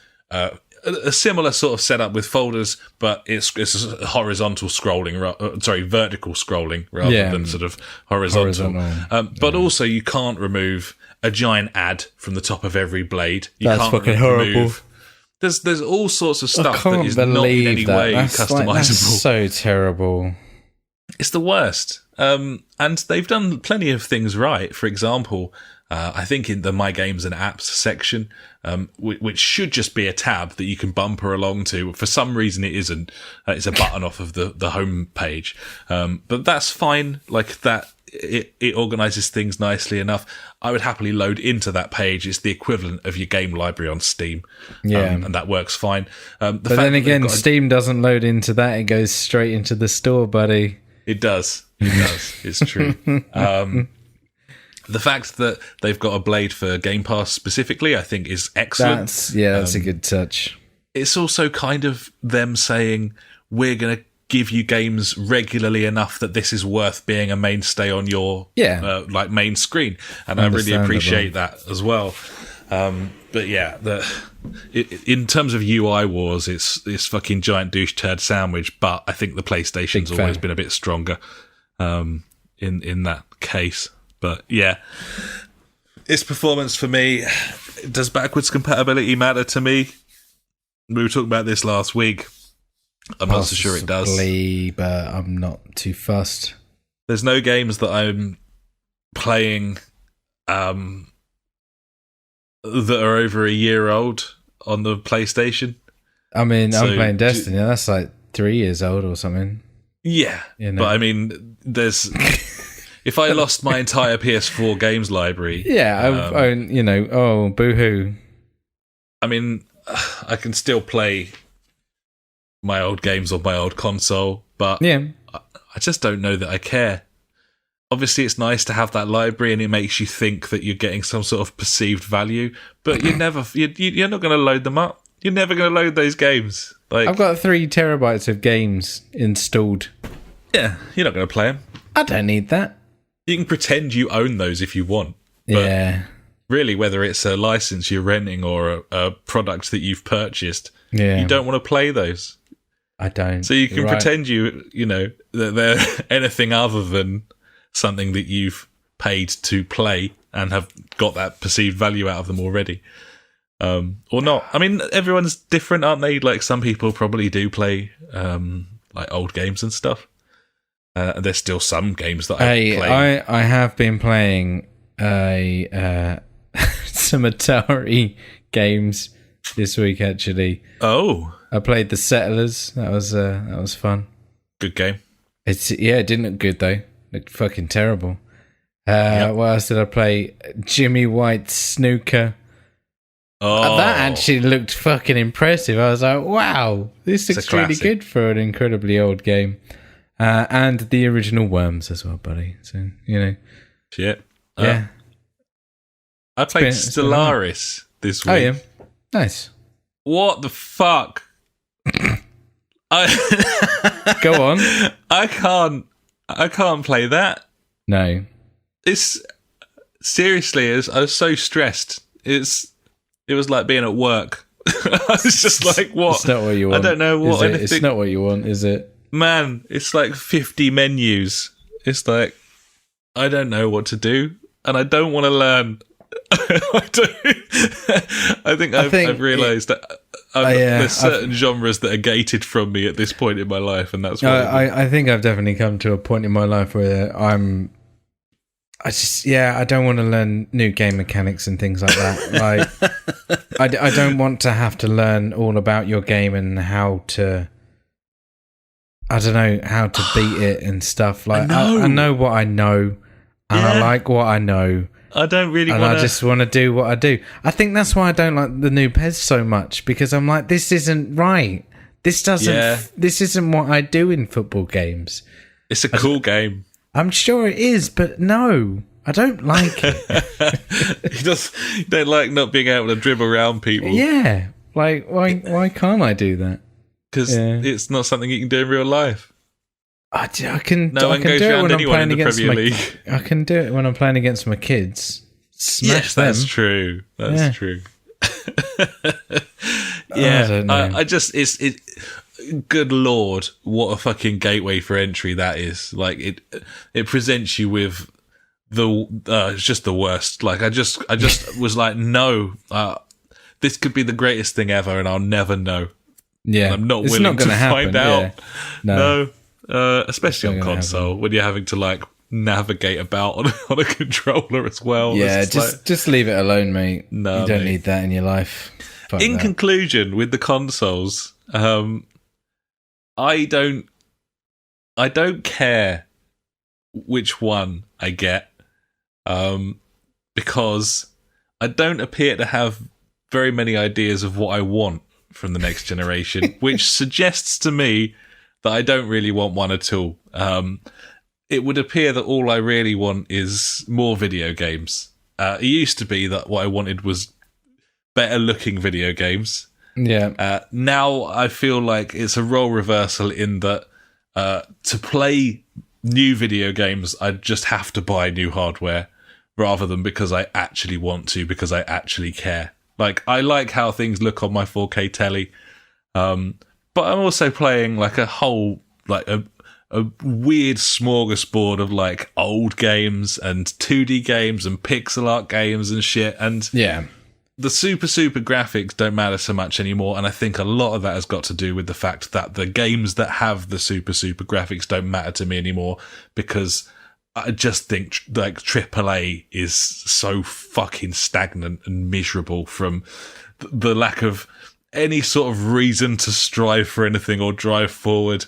a similar sort of setup with folders, but it's horizontal scrolling, vertical scrolling rather than sort of horizontal. But also you can't remove a giant ad from the top of every blade. That's fucking horrible. There's all sorts of stuff that is not in any way customizable. That's so terrible. It's the worst. And they've done plenty of things right. For example, I think in the My Games and Apps section, which should just be a tab that you can bumper along to. For some reason it isn't. It's a button off of the home page. But that's fine. Like that, it organizes things nicely enough. I would happily load into that page. It's the equivalent of your game library on Steam. And that works fine. But then again, Steam doesn't load into that. It goes straight into the store, buddy. It does. It's true. The fact that they've got a blade for Game Pass specifically, I think, is excellent. That's a good touch. It's also kind of them saying, we're going to give you games regularly enough that this is worth being a mainstay on your main screen. And I really appreciate that as well. But yeah, in terms of UI wars, it's fucking giant douche turd sandwich. But I think the PlayStation's always been a bit stronger in that case. But yeah, its performance for me, does backwards compatibility matter to me? We were talking about this last week. I'm not so sure it does. But I'm not too fussed. There's no games that I'm playing that are over a year old on the PlayStation. I mean, I'm playing Destiny. That's like 3 years old or something. Yeah, but I mean, there's... If I lost my entire PS4 games library... boo-hoo. I mean, I can still play my old games on my old console, but I just don't know that I care. Obviously, it's nice to have that library and it makes you think that you're getting some sort of perceived value, but you're not going to load them up. You're never going to load those games. Like, I've got 3 terabytes of games installed. Yeah, you're not going to play them. I don't need that. You can pretend you own those if you want. But really, whether it's a license you're renting or a product that you've purchased, you don't want to play those. I don't. So you can pretend you know, that they're anything other than something that you've paid to play and have got that perceived value out of them already. Or not. I mean, everyone's different, aren't they? Like, some people probably do play like old games and stuff. There's still some games that I play. I have been playing some Atari games this week, actually. Oh, I played The Settlers. That was fun. Good game. It didn't look good though. It looked fucking terrible. What else did I play? Jimmy White's Snooker. Oh, that actually looked fucking impressive. I was like, wow, this looks really good for an incredibly old game. And the original Worms as well, buddy. So, you know. Shit. Yeah. I played Stellaris this week. Oh, yeah. Nice. What the fuck? Go on. I can't play that. No. It's seriously, I was so stressed. It was like being at work. I was just like, what? It's not what you want. I don't know what anything. It's not what you want, is it? Man, it's like 50 menus. It's like, I don't know what to do, and I don't want to learn. I think I've realised that there's certain genres that are gated from me at this point in my life, and that's why I think I've definitely come to a point in my life where I don't want to learn new game mechanics and things like that. Like, I don't want to have to learn all about your game and how to, I don't know, how to beat it and stuff. Like, I know what I know, and I like what I know. I don't really want to... I just want to do what I do. I think that's why I don't like the new PES so much, because I'm like, this isn't right. This isn't what I do in football games. It's a cool game. I'm sure it is, but no, I don't like it. You don't like not being able to dribble around people. Yeah. Like, why can't I do that? Because it's not something you can do in real life. I can no one goes around anyone in the Premier League. I can do it when I'm playing against my kids. Smash them. That's true. That's true. Yeah, I just it's good lord, what a fucking gateway for entry that is. Like, it presents you with it's just the worst. Like, I just was like, no, this could be the greatest thing ever, and I'll never know. Yeah, and I'm not willing to find out. Yeah. No. Especially on console, when you're having to like navigate about on a controller as well. Yeah, just leave it alone, mate. No, you don't need that in your life. In conclusion, with the consoles, I don't care which one I get, because I don't appear to have very many ideas of what I want from the next generation, which suggests to me that I don't really want one at all. It would appear that all I really want is more video games. It used to be that what I wanted was better looking video games. Yeah. Now I feel like it's a role reversal in that to play new video games, I just have to buy new hardware rather than because I actually want to, because I actually care. Like, I like how things look on my 4K telly, but I'm also playing like a whole, like a weird smorgasbord of like old games and 2D games and pixel art games and shit. And yeah, the super graphics don't matter so much anymore. And I think a lot of that has got to do with the fact that the games that have the super graphics don't matter to me anymore, because I just think like AAA is so fucking stagnant and miserable from the lack of any sort of reason to strive for anything or drive forward.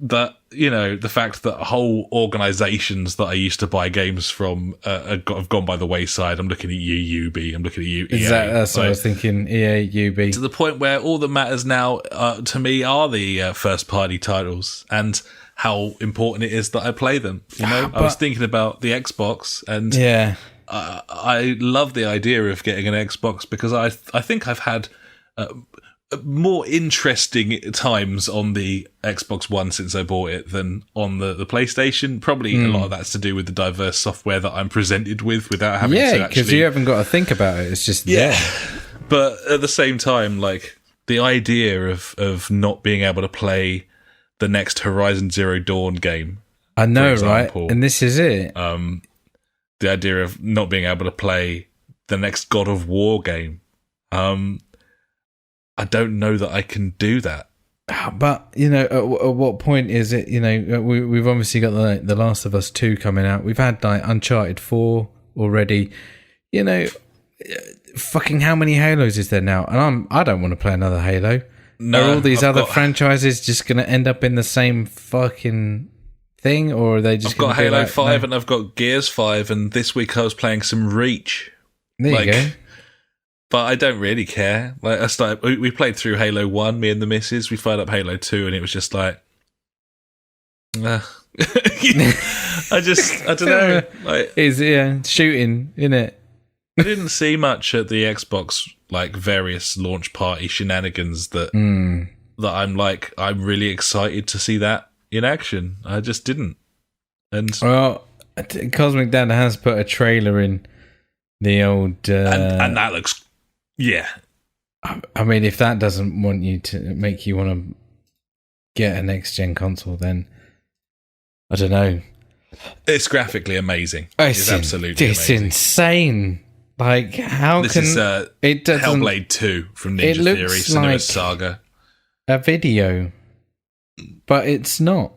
That, you know, the fact that whole organizations that I used to buy games from have gone by the wayside. I'm looking at you, UB. I'm looking at you, EA. Exactly, that's what I was thinking, EA, UB. To the point where all that matters now to me are the first party titles and how important it is that I play them. You know, I was thinking about the Xbox, and yeah, I love the idea of getting an Xbox because I think I've had more interesting times on the Xbox One since I bought it than on the PlayStation. Probably a lot of that's to do with the diverse software that I'm presented with without having to actually... Yeah, because you haven't got to think about it. It's just there. But at the same time, like, the idea of not being able to play the next Horizon Zero Dawn game I know, right? And this is it. The idea of not being able to play the next God of War game. I don't know that I can do that. But, at what point is it, we've obviously got the Last of Us 2 coming out. We've had like Uncharted 4 already. Fucking how many Halos is there now? And I don't want to play another Halo. No, are all these other franchises just going to end up in the same fucking thing, or are they just? I've got Halo 5 and I've got Gears 5, and this week I was playing some Reach. There you go. But I don't really care. Like we played through Halo 1, me and the missus. We fired up Halo 2, and it was just like, I don't know. Like, shooting, innit? I didn't see much at the Xbox, like various launch party shenanigans that I'm really excited to see that in action. I just didn't. And Cosmic Dad has put a trailer in the old, and that looks, yeah. I mean, if that doesn't make you want to get a next gen console, then I don't know. It's graphically amazing. It's absolutely it's amazing. Insane. Like, how this can is it doesn't? Hellblade 2 from Ninja Theory, Cinema Saga. A video, but it's not,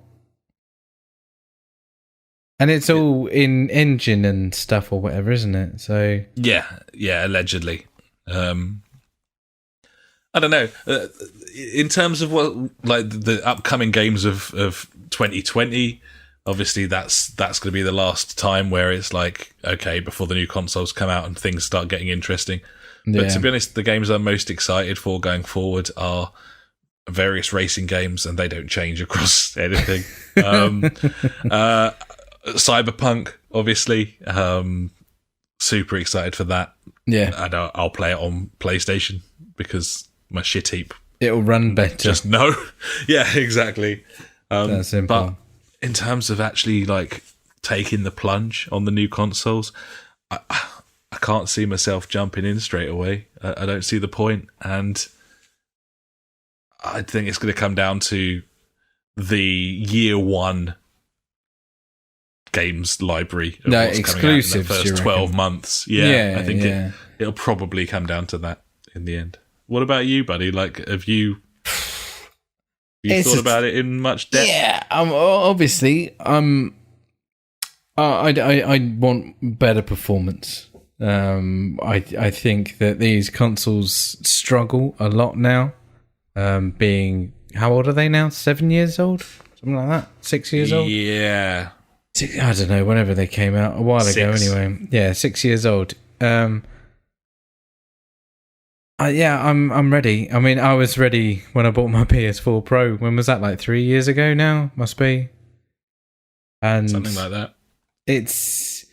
and it's all in engine and stuff or whatever, isn't it? So yeah, allegedly. I don't know. In terms of what, like the upcoming games of 2020. Obviously, that's going to be the last time where it's like, okay, before the new consoles come out and things start getting interesting. Yeah. But to be honest, the games I'm most excited for going forward are various racing games, and they don't change across anything. Cyberpunk, obviously. Super excited for that. Yeah. And I'll play it on PlayStation because my shit heap. It'll run better. Just no. Yeah, exactly. That's simple. But in terms of actually like taking the plunge on the new consoles, I can't see myself jumping in straight away. I don't see the point, and I think it's going to come down to the year one games library of what's exclusives coming out in the first 12 months. I think it'll probably come down to that in the end. What about you, buddy? Like, have you thought about it in much depth? Yeah, obviously, I want better performance. I think that these consoles struggle a lot now. Being, how old are they now? 7 years old, something like that. 6 years old. Yeah, I don't know. Whenever they came out, a while ago, anyway. Yeah, 6 years old. I'm ready. I mean, I was ready when I bought my PS4 Pro. When was that? Like 3 years ago now? Must be. And something like that. It's...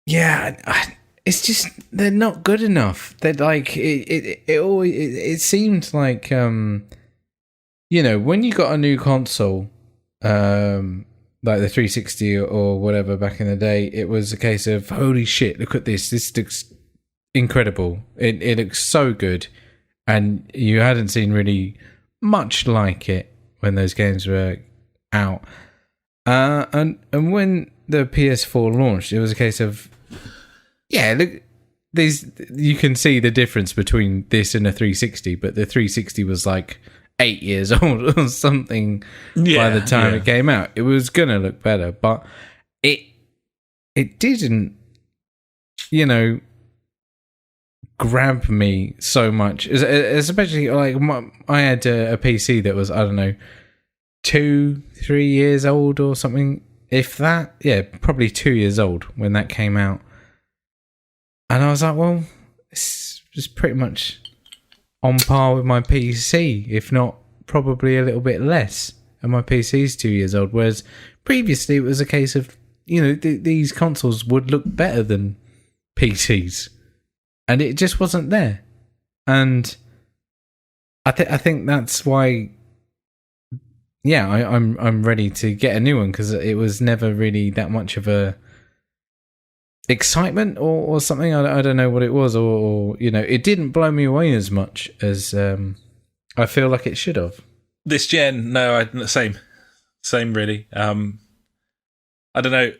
Yeah, it's just, they're not good enough. They're like, it seemed like, when you got a new console, like the 360 or whatever back in the day, it was a case of, holy shit, look at this. This looks incredible. It looks so good. And you hadn't seen really much like it when those games were out. And when the PS4 launched, it was a case of, look, you can see the difference between this and a 360, but the 360 was like 8 years old or something by the time it came out. It was gonna look better, but it didn't, grab me so much. Especially like I had a PC that was, I don't know, 2-3 years old or something, if that. Yeah, probably 2 years old when that came out, and I was like, well, it's just pretty much on par with my PC, if not probably a little bit less. And my PC's 2 years old, whereas previously it was a case of, these consoles would look better than PCs, and it just wasn't there. And I think that's why, I'm ready to get a new one, because it was never really that much of a excitement or something. I don't know what it was, or it didn't blow me away as much as I feel like it should have. This gen, no, same really. I don't know.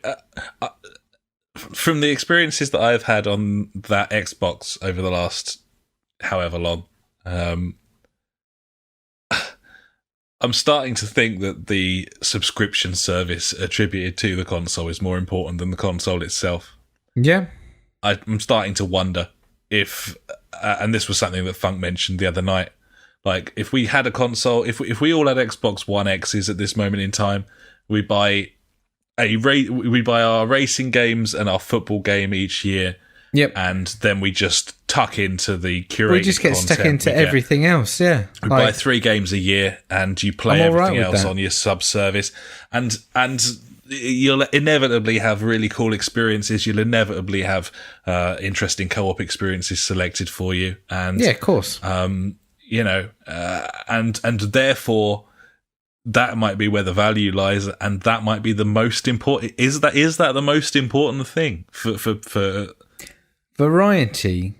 From the experiences that I've had on that Xbox over the last however long, I'm starting to think that the subscription service attributed to the console is more important than the console itself. Yeah. I'm starting to wonder if, and this was something that Funk mentioned the other night, like if we had a console, if we all had Xbox One X's at this moment in time, we buy our racing games and our football game each year. Yep. And then we just tuck into the curated We just get stuck into everything else, yeah. We buy 3 games a year and you play everything else on your sub-service. And you'll inevitably have really cool experiences. You'll inevitably have interesting co-op experiences selected for you. And yeah, of course. And therefore that might be where the value lies, and that might be the most important. Is that the most important thing for variety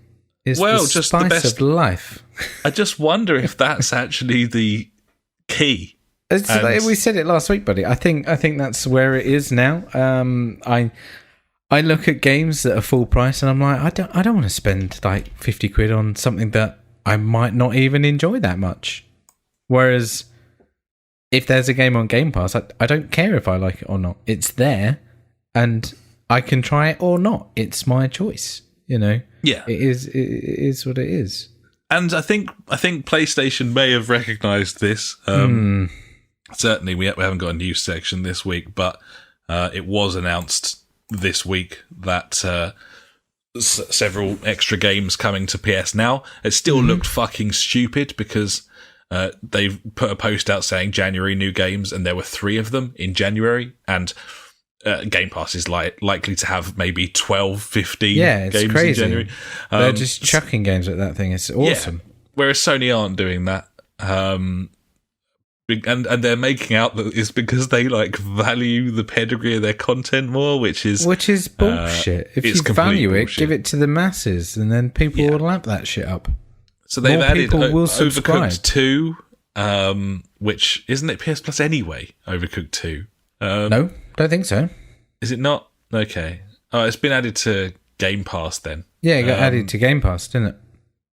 is the just spice the best of life. I just wonder if that's actually the key. We said it last week, buddy. I think that's where it is now. I look at games that are full price, and I'm like, I don't want to spend like 50 quid on something that I might not even enjoy that much. Whereas if there's a game on Game Pass, I don't care if I like it or not. It's there, and I can try it or not. It's my choice. You know, yeah, it is what it is. And I think PlayStation may have recognised this. Certainly, we haven't got a news section this week, but it was announced this week that several extra games coming to PS Now. It still looked fucking stupid because they've put a post out saying January new games, and there were 3 of them in January, and Game Pass is likely to have maybe 12, 15 games crazy. in January. They're just chucking games at that thing. It's awesome. Yeah. Whereas Sony aren't doing that. And they're making out that it's because they value the pedigree of their content more, which is bullshit. If you value it, give it to the masses, and then people will lap that shit up. So they've added Overcooked 2, which isn't it PS Plus anyway? Overcooked 2. No, don't think so. Is it not? Okay. Oh, it's been added to Game Pass then. Yeah, it got added to Game Pass, didn't it?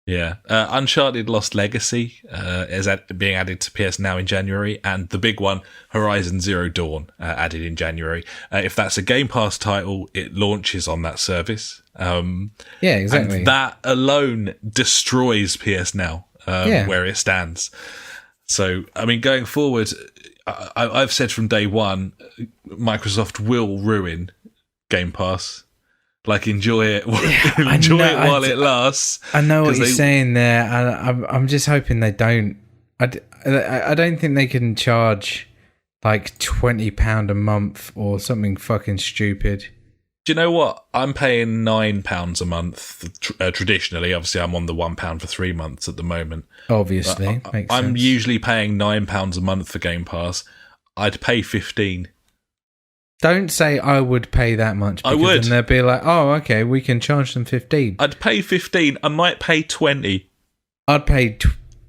Yeah. Uncharted Lost Legacy is being added to PS Now in January, and the big one, Horizon Zero Dawn, added in January. If that's a Game Pass title, it launches on that service. Yeah, exactly. And that alone destroys PS Now, where it stands. So, I mean, going forward, I've said from day one, Microsoft will ruin Game Pass. Enjoy it, while it lasts. I know what you're saying there. I'm just hoping they don't. I don't think they can charge £20 a month or something fucking stupid. Do you know what? I'm paying £9 a month traditionally. Obviously, I'm on the £1 for 3 months at the moment. Obviously, I'm usually paying £9 a month for Game Pass. I'd pay 15. Don't say I would pay that much. I would. And they'll be like, oh, okay, we can charge them 15. I'd pay 15. I might pay 20. I'd pay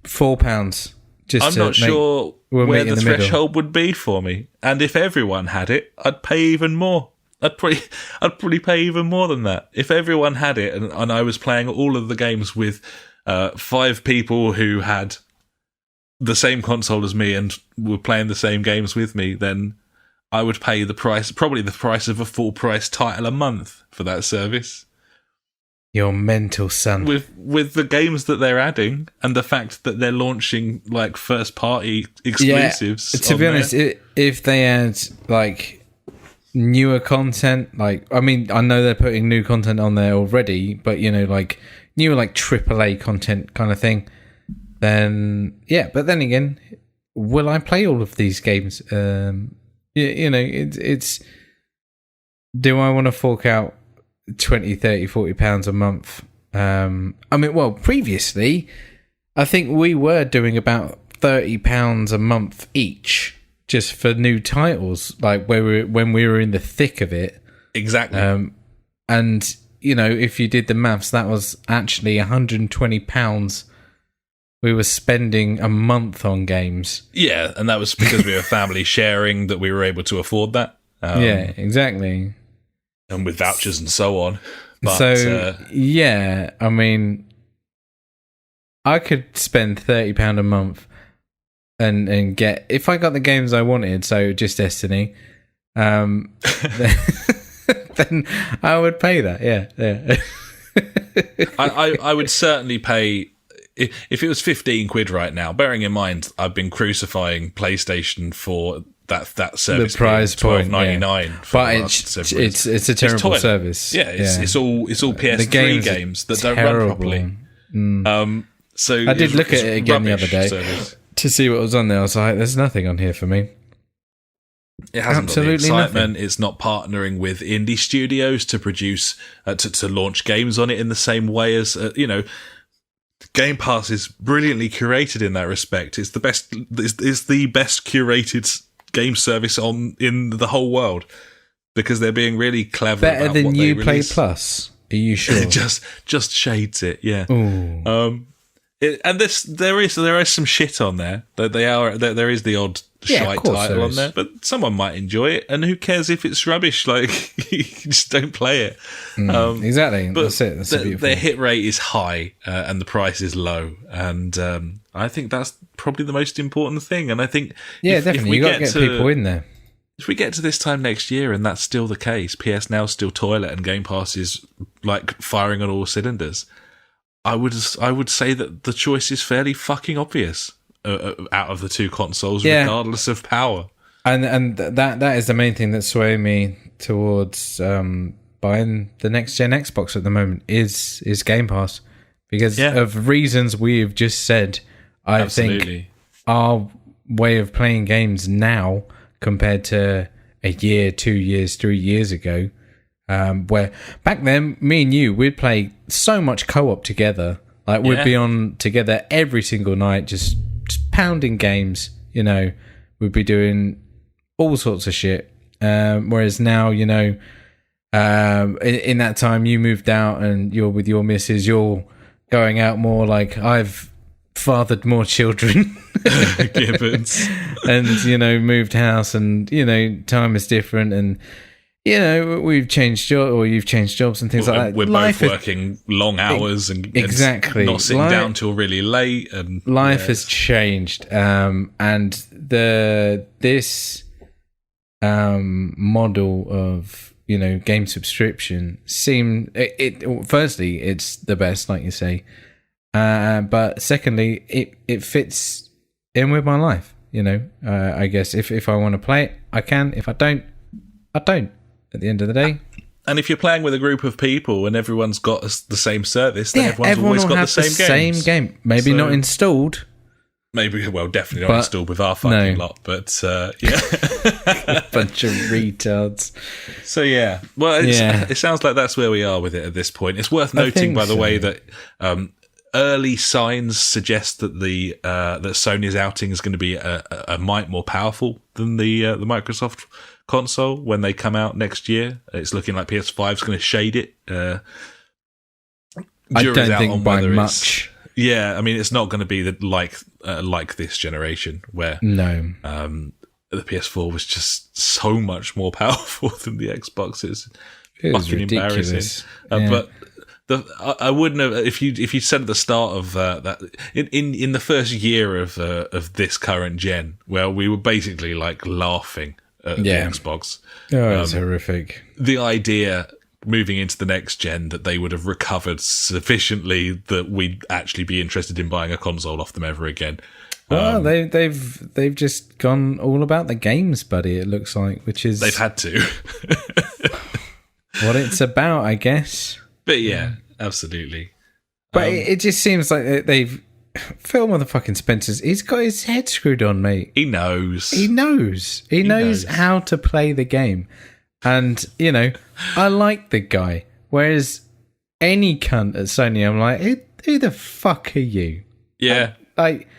£4. I'm not sure where the threshold would be for me. And if everyone had it, I'd pay even more. I'd probably pay even more than that. If everyone had it and I was playing all of the games with 5 people who had the same console as me and were playing the same games with me, then I would pay probably the price of a full price title a month for that service. You're mental, son. With the games that they're adding and the fact that they're launching first party exclusives. Yeah, to be honest, if they add newer content, I know they're putting new content on there already, but newer AAA content kind of thing, then but then again, will I play all of these games? It's do I want to fork out 20, 30, 40 pounds a month? Previously I think we were doing about £30 a month each just for new titles, when we were in the thick of it. Exactly. And if you did the maths, that was actually £120 we were spending a month on games. Yeah, and that was because we were family sharing that we were able to afford that. Yeah, exactly. And with vouchers and so on. But, yeah, I mean, I could spend £30 a month and get, if I got the games I wanted, so just Destiny, then I would pay that. Yeah. I would certainly pay if it was £15 right now. Bearing in mind, I've been crucifying PlayStation for that service, the price point, $12.99. But it's a terrible service. Yeah, it's all PS3 games that don't run properly. So I did look at it again the other day to see what was on there. I was like, "There's nothing on here for me." It hasn't Absolutely got the excitement. Nothing. It's not partnering with indie studios to produce to launch games on it in the same way as Game Pass is brilliantly curated in that respect. It's the best. It's the best curated game service in the whole world because they're being really clever. Better about than what you they Play release. Plus. Are you sure? just shades it. Yeah. Ooh. There is some shit on there. There is the odd shite title on there, but someone might enjoy it, and who cares if it's rubbish? Like, you just don't play it. Exactly. But that's it. That's beautiful. Their hit rate is high, and the price is low, and I think that's probably the most important thing. And I think, definitely, you got to get people in there. If we get to this time next year and that's still the case, PS Now's still toilet, and Game Pass is like firing on all cylinders, I would say that the choice is fairly fucking obvious out of the two consoles, regardless of power. And that is the main thing that's swaying me towards buying the next gen Xbox at the moment is Game Pass because of reasons we've just said. I think our way of playing games now compared to a year, 2 years, 3 years ago. Where back then, me and you, we'd play so much co-op together. Like we'd be on together every single night, just pounding games. We'd be doing all sorts of shit. Whereas now, in that time, you moved out and you're with your missus. You're going out more. Like I've fathered more children, Gibbons, and moved house, and time is different and. We've changed jobs, or you've changed jobs and things like that. We're both working long hours and not sitting down till really late. And life has changed, and this model of game subscription firstly, it's the best, like you say, but secondly, it fits in with my life. I guess if I want to play it, I can. If I don't, I don't. At the end of the day. And if you're playing with a group of people and everyone's got the same service, then everyone's always got the same game. Maybe not installed. Maybe, definitely not installed with our fucking lot, but yeah. Bunch of retards. So yeah. Well, it sounds like that's where we are with it at this point. It's worth noting, by the way, that early signs suggest that that Sony's outing is going to be a mite more powerful than the Microsoft console when they come out next year. It's looking like PS5 is going to shade it. I don't think by much. I mean, it's not going to be like this generation where the PS4 was just so much more powerful than the Xbox. It's fucking ridiculous. Embarrassing. But I wouldn't have if you said at the start of that in the first year of this current gen, where we were basically like laughing at the Xbox. Oh, it's horrific. The idea moving into the next gen that they would have recovered sufficiently that we'd actually be interested in buying a console off them ever again. Well, they've just gone all about the games, buddy. It looks like, which is they've had to. what it's about, I guess. But yeah, absolutely. But it just seems like they've. Phil motherfucking Spencer's, he's got his head screwed on, mate. He knows. He knows how to play the game. And, I like the guy. Whereas any cunt at Sony, I'm like, who the fuck are you? Yeah. Like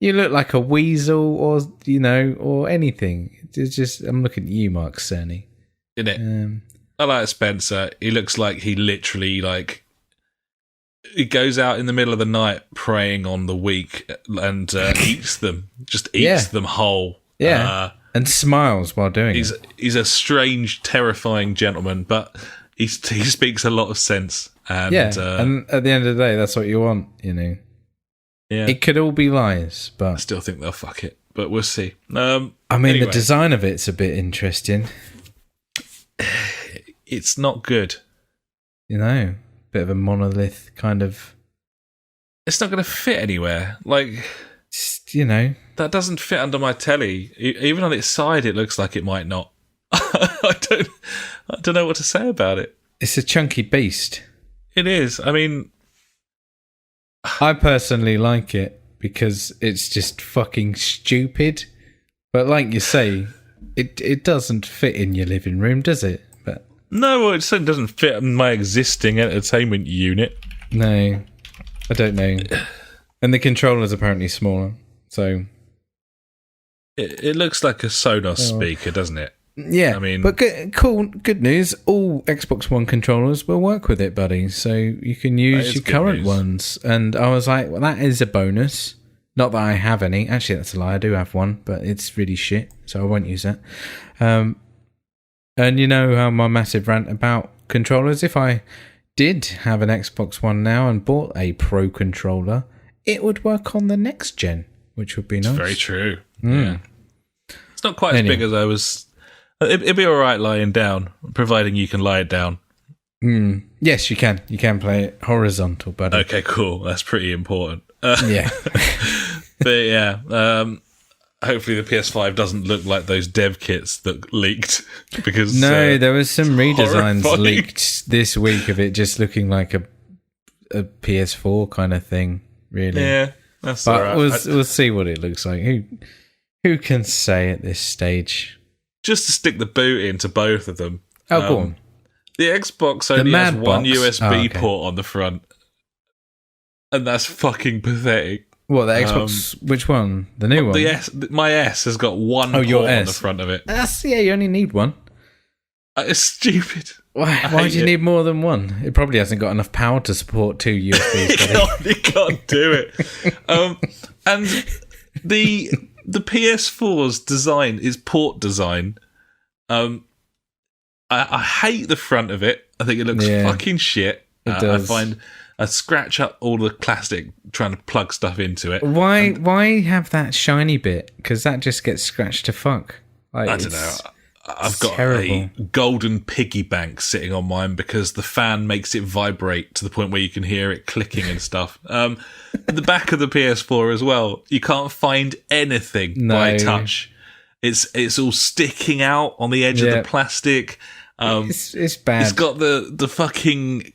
you look like a weasel or anything. It's just, I'm looking at you, Mark Cerny. Isn't it? I like Spencer. He looks like he literally, he goes out in the middle of the night preying on the weak and eats them. Just eats them whole. Yeah. And smiles while doing it. He's a strange, terrifying gentleman, but he speaks a lot of sense. And, and at the end of the day, that's what you want, you know. Yeah. It could all be lies, but... I still think they'll fuck it, but we'll see. The design of it's a bit interesting. It's not good. You know, bit of a monolith kind of... It's not going to fit anywhere. Like... You know... That doesn't fit under my telly. Even on its side, it looks like it might not. I don't know what to say about it. It's a chunky beast. It is. I mean... I personally like it because it's just fucking stupid. But like you say, it doesn't fit in your living room, does it? But no, it certainly doesn't fit in my existing entertainment unit. No, I don't know. And the controller's apparently smaller, so... It looks like a Sonos speaker, doesn't it? Yeah, I mean, but good news. All Xbox One controllers will work with it, buddy. So you can use your current ones. And I was like, well, that is a bonus. Not that I have any. Actually, that's a lie. I do have one, but it's really shit, so I won't use that. And you know how my massive rant about controllers. If I did have an Xbox One now and bought a Pro controller, it would work on the next gen, which would be nice. It's very true. Yeah, it's not quite as big as I was. It'd be all right lying down, providing you can lie it down. Yes, you can. You can play it horizontal, buddy. Okay, cool. That's pretty important. Yeah. But yeah, hopefully the PS5 doesn't look like those dev kits that leaked. Because there was some redesigns leaked this week of it just looking like a PS4 kind of thing, really. Yeah, that's all right. We'll see what it looks like. Who can say at this stage? Just to stick the boot into both of them. Oh, go on. The Xbox only has one USB port on the front. And that's fucking pathetic. What, the Xbox? Which one? The new one? My S has got one port on the front of it. You only need one. It's stupid. Why do you need more than one? It probably hasn't got enough power to support 2 USBs. You can't do it. And the PS4's design is port design. I hate the front of it. I think it looks fucking shit. It does. I scratch up all the plastic trying to plug stuff into it. Why have that shiny bit? Because that just gets scratched to fuck. I don't know. I've got a golden piggy bank sitting on mine because the fan makes it vibrate to the point where you can hear it clicking and stuff. The back of the PS4 as well, you can't find anything by touch. It's all sticking out on the edge of the plastic. It's bad. It's got the fucking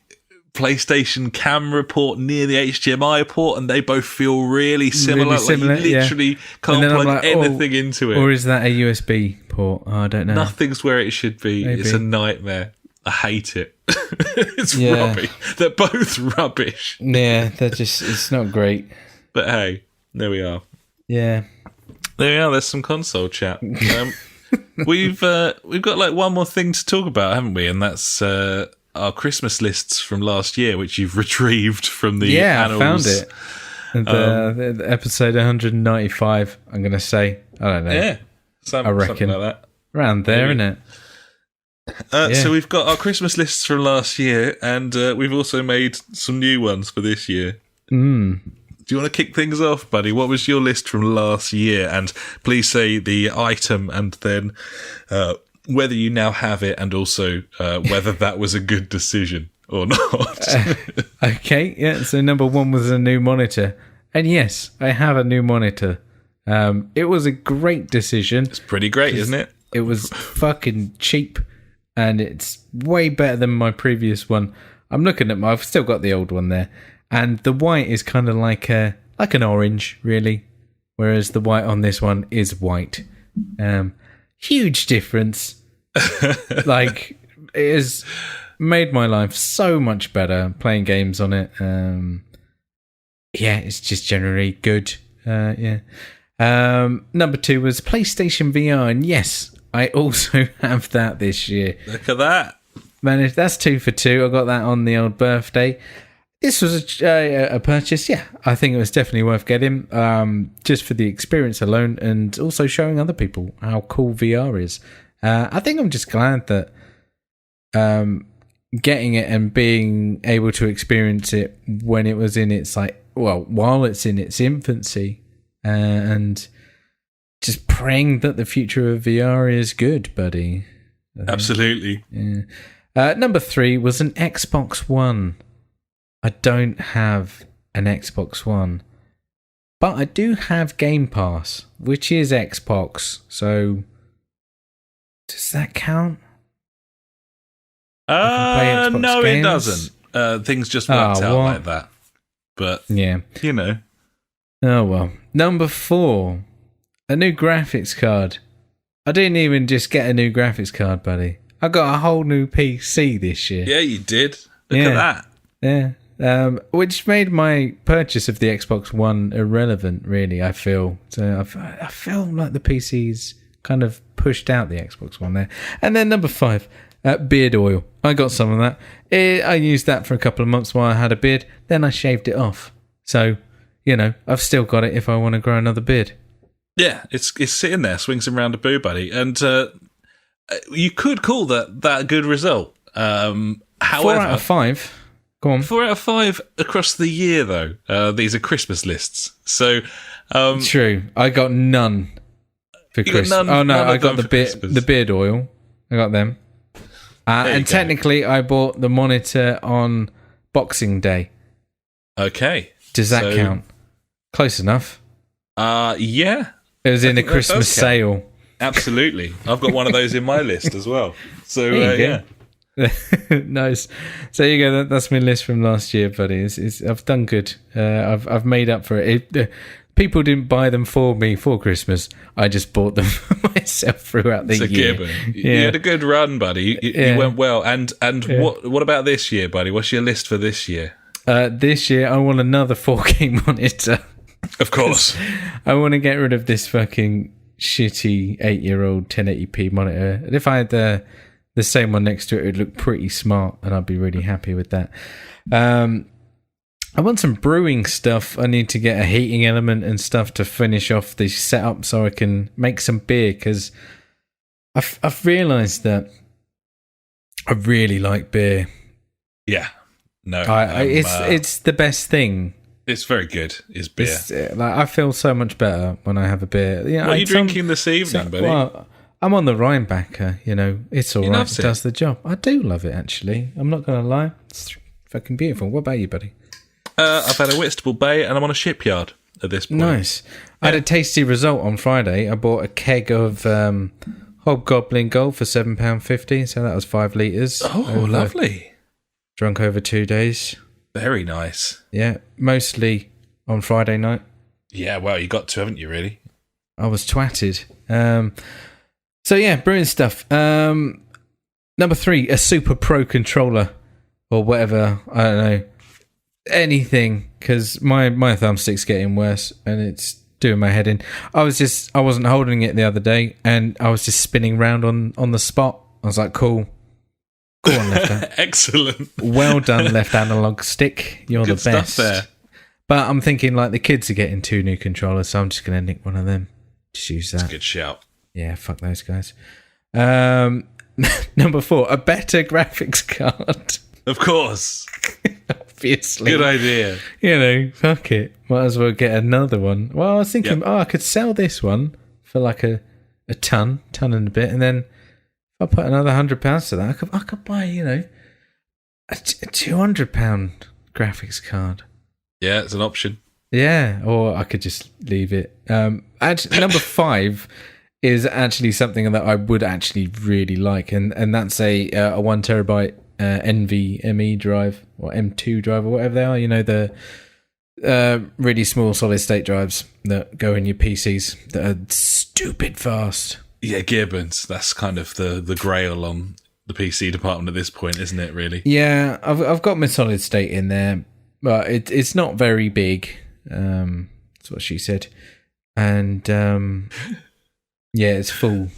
PlayStation camera port near the HDMI port, and they both feel really similar. You literally can't plug anything into it. Or is that a USB port? Oh, I don't know. Nothing's where it should be. Maybe. It's a nightmare. I hate it. It's rubbish. They're both rubbish. Yeah, it's not great. But hey, there we are. Yeah. There we are. There's some console chat. We've got like one more thing to talk about, haven't we? And that's our Christmas lists from last year, which you've retrieved from the annals. I found it. The episode 195, I'm going to say. I don't know. Yeah. I reckon. Something like that. Around there, isn't it? So we've got our Christmas lists from last year, and we've also made some new ones for this year. Do you want to kick things off, buddy? What was your list from last year? And please say the item and then whether you now have it, and also whether that was a good decision or not. Okay, yeah. So number one was a new monitor. And yes, I have a new monitor. It was a great decision. It's pretty great, isn't it? It was fucking cheap, and it's way better than my previous one. I'm looking at I've still got the old one there, and the white is kind of like an orange, really, whereas the white on this one is white. Huge difference. Like, it has made my life so much better playing games on it. It's just generally good. Number two was PlayStation VR, and yes, I also have that this year. Look at that. Man, that's 2 for 2. I got that on the old birthday. this was a purchase. Yeah, I think it was definitely worth getting, just for the experience alone, and also showing other people how cool VR is. I think I'm just glad that getting it and being able to experience it when it was in its while it's in its infancy, and just praying that the future of VR is good, buddy. Absolutely. Yeah. Number 3 was an Xbox One. I don't have an Xbox One, but I do have Game Pass, which is Xbox. So does that count? No, games? It doesn't. Things just worked out like that. But yeah, you know. Oh well. Number 4, a new graphics card. I didn't even just get a new graphics card, buddy. I got a whole new PC this year. Yeah, you did. Look at that. Yeah. Which made my purchase of the Xbox One irrelevant, really, I feel. So I feel like the PC's kind of pushed out the Xbox One there. And then number 5, beard oil. I got some of that. I used that for a couple of months while I had a beard. Then I shaved it off. So, you know, I've still got it if I want to grow another beard. Yeah, it's sitting there, swings around a boo, buddy. And you could call that a good result. However, 4 out of 5. Go on. 4 out of 5 across the year, though. These are Christmas lists. So, true. I got none for Christmas. Oh, no, I got the beard oil. I got them. And technically, I bought the monitor on Boxing Day. Okay. Does that count? Close enough. Yeah. It was in a Christmas sale. Absolutely. I've got one of those in my list as well. So, yeah. Nice. So there you go. That's my list from last year, buddy. I've done good. I've made up for it. People didn't buy them for me for Christmas. I just bought them for myself throughout the year. Gibbon. You had a good run, buddy. You went well. And what about this year, buddy? What's your list for this year? This year, I want another 4K monitor. Of course. I want to get rid of this fucking shitty 8-year-old 1080p monitor. And if I had the same one next to it, it would look pretty smart, and I'd be really happy with that. I want some brewing stuff. I need to get a heating element and stuff to finish off the setup so I can make some beer, because I've realised that I really like beer. Yeah. No. It's the best thing. It's very good, is beer. I feel so much better when I have a beer. What are you drinking this evening, buddy? Well, I'm on the Rhinebacker, you know. It's all right. It does the job. I do love it, actually. I'm not going to lie. It's fucking beautiful. What about you, buddy? I've had a Whitstable Bay, and I'm on a shipyard at this point. Nice. I had a tasty result on Friday. I bought a keg of Hobgoblin Gold for £7.50, so that was 5 litres. Oh, lovely. Drunk over 2 days. Very nice. Yeah, mostly on Friday night. Yeah, well, you got to, haven't you, really? I was twatted. So, yeah, brewing stuff. Number 3, a Super Pro controller, or whatever, I don't know. Anything, because my thumbstick's getting worse and it's doing my head in. I wasn't holding it the other day, and I was just spinning round on the spot. I was like, cool. Go on, left hand. Excellent. Well done, left analog stick. You're good the best. Stuff there. But I'm thinking, like, the kids are getting 2 new controllers, so I'm just going to nick one of them. Just use that. That's a good shout. Yeah, fuck those guys. Number 4, a better graphics card. Of course. Obviously. Good idea. You know, fuck it. Might as well get another one. Well, I was thinking, I could sell this one for like a ton and a bit, and then if I put another £100 to that, I could buy, you know, a £200 graphics card. Yeah, it's an option. Yeah, or I could just leave it. Actually, number 5 is actually something that I would actually really like, and that's a 1 terabyte NVMe drive, or M2 drive, or whatever they are. You know, the really small solid state drives that go in your PCs that are stupid fast. Yeah, Gibbons. That's kind of the grail on the PC department at this point, isn't it, really? Yeah, I've got my solid state in there, but it's not very big. That's what she said. And Yeah, it's full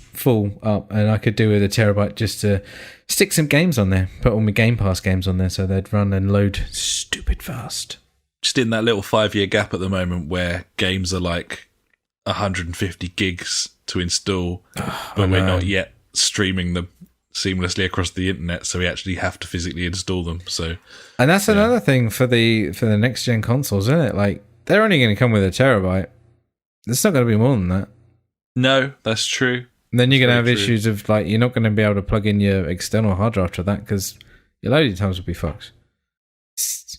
up, and I could do with a terabyte just to stick some games on there, put all my Game Pass games on there, so they'd run and load stupid fast. Just in that little 5-year gap at the moment where games are like 150 gigs to install, but we're not yet streaming them seamlessly across the internet, so we actually have to physically install them. So, and that's another thing for the next gen consoles, isn't it? Like, they're only going to come with a terabyte. It's not going to be more than that. No, that's true. And then you're going to have issues of, like, you're not going to be able to plug in your external hard drive to that because your loading times will be fucked.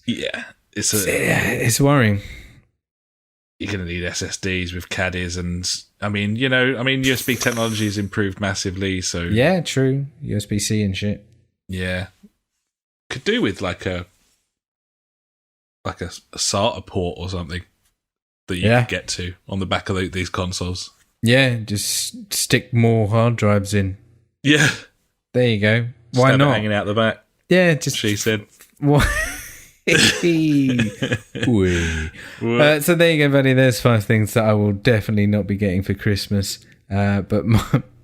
Yeah, it's worrying. You're going to need SSDs with caddies, and USB technology has improved massively. So yeah, true. USB-C and shit. Yeah, could do with like a SATA port or something that you could get to on the back of these consoles. Yeah, just stick more hard drives in. Yeah, there you go. Why not? Hanging out the back. Yeah, just she said. What? So there you go, buddy. There's 5 things that I will definitely not be getting for Christmas, but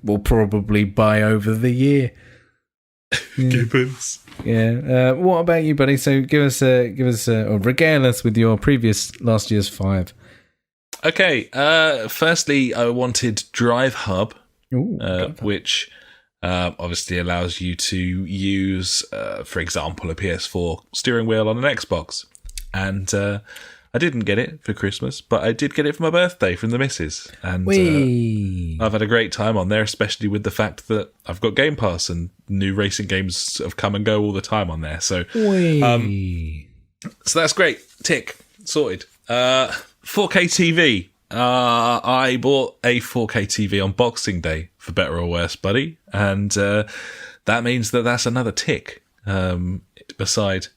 will probably buy over the year. Gibbons. Yeah. What about you, buddy? So give us or regale us with your previous last year's 5. Okay. Firstly, I wanted Drive Hub, which obviously allows you to use, for example, a PS4 steering wheel on an Xbox. And I didn't get it for Christmas, but I did get it for my birthday from the missus. And I've had a great time on there, especially with the fact that I've got Game Pass and new racing games have come and go all the time on there. So, so that's great. Tick. Sorted. 4K TV. I bought a 4K TV on Boxing Day, for better or worse, buddy. And that means that's another tick beside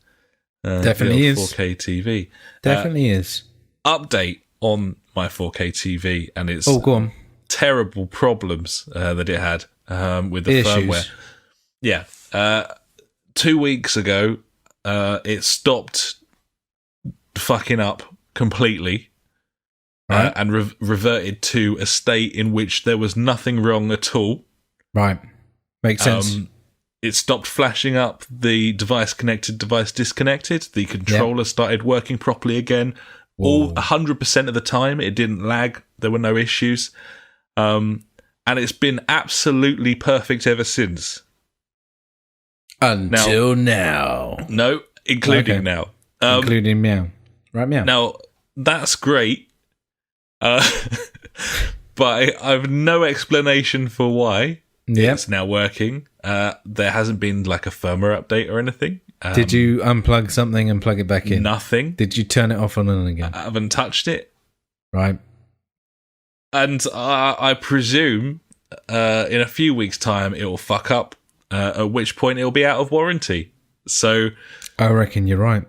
definitely is 4K TV. Definitely is. Update on my 4K TV and its go on. terrible problems that it had with the firmware. Yeah. 2 weeks ago, it stopped fucking up completely. Right. And reverted to a state in which there was nothing wrong at all. Right. Makes sense. It stopped flashing up the device connected, device disconnected. The controller started working properly again. All 100% of the time. It didn't lag. There were no issues. And it's been absolutely perfect ever since. Until now. No, including now. Including meow. Right, meow. Now, that's great. But I have no explanation for why it's now working. There hasn't been like a firmware update or anything. Did you unplug something and plug it back in? Nothing. Did you turn it off and on again? I haven't touched it. Right. And I presume in a few weeks' time it will fuck up, at which point it will be out of warranty. So I reckon you're right.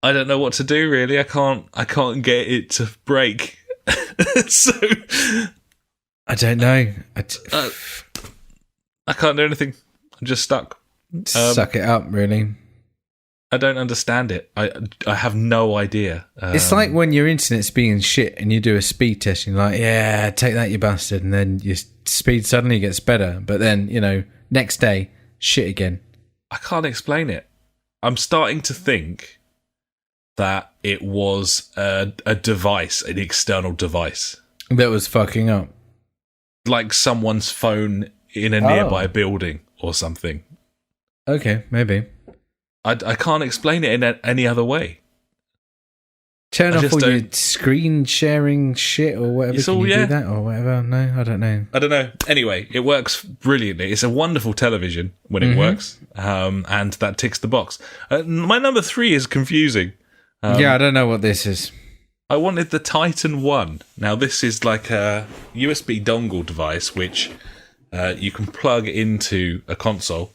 I don't know what to do, really. I can't get it to break. So I don't know. I can't do anything. I'm just stuck. Suck it up, really. I don't understand it. I have no idea. It's like when your internet's being shit and you do a speed test and you're like, yeah, take that, you bastard. And then your speed suddenly gets better. But then, next day, shit again. I can't explain it. I'm starting to think that it was a device, an external device. That was fucking up. Like someone's phone in a nearby building or something. Okay, maybe. I can't explain it in any other way. Turn off all your screen sharing shit or whatever. Can you do that or whatever? No, I don't know. Anyway, it works brilliantly. It's a wonderful television when it works. And that ticks the box. My number 3 is confusing. I don't know what this is. I wanted the Titan 1. Now, this is like a USB dongle device which you can plug into a console,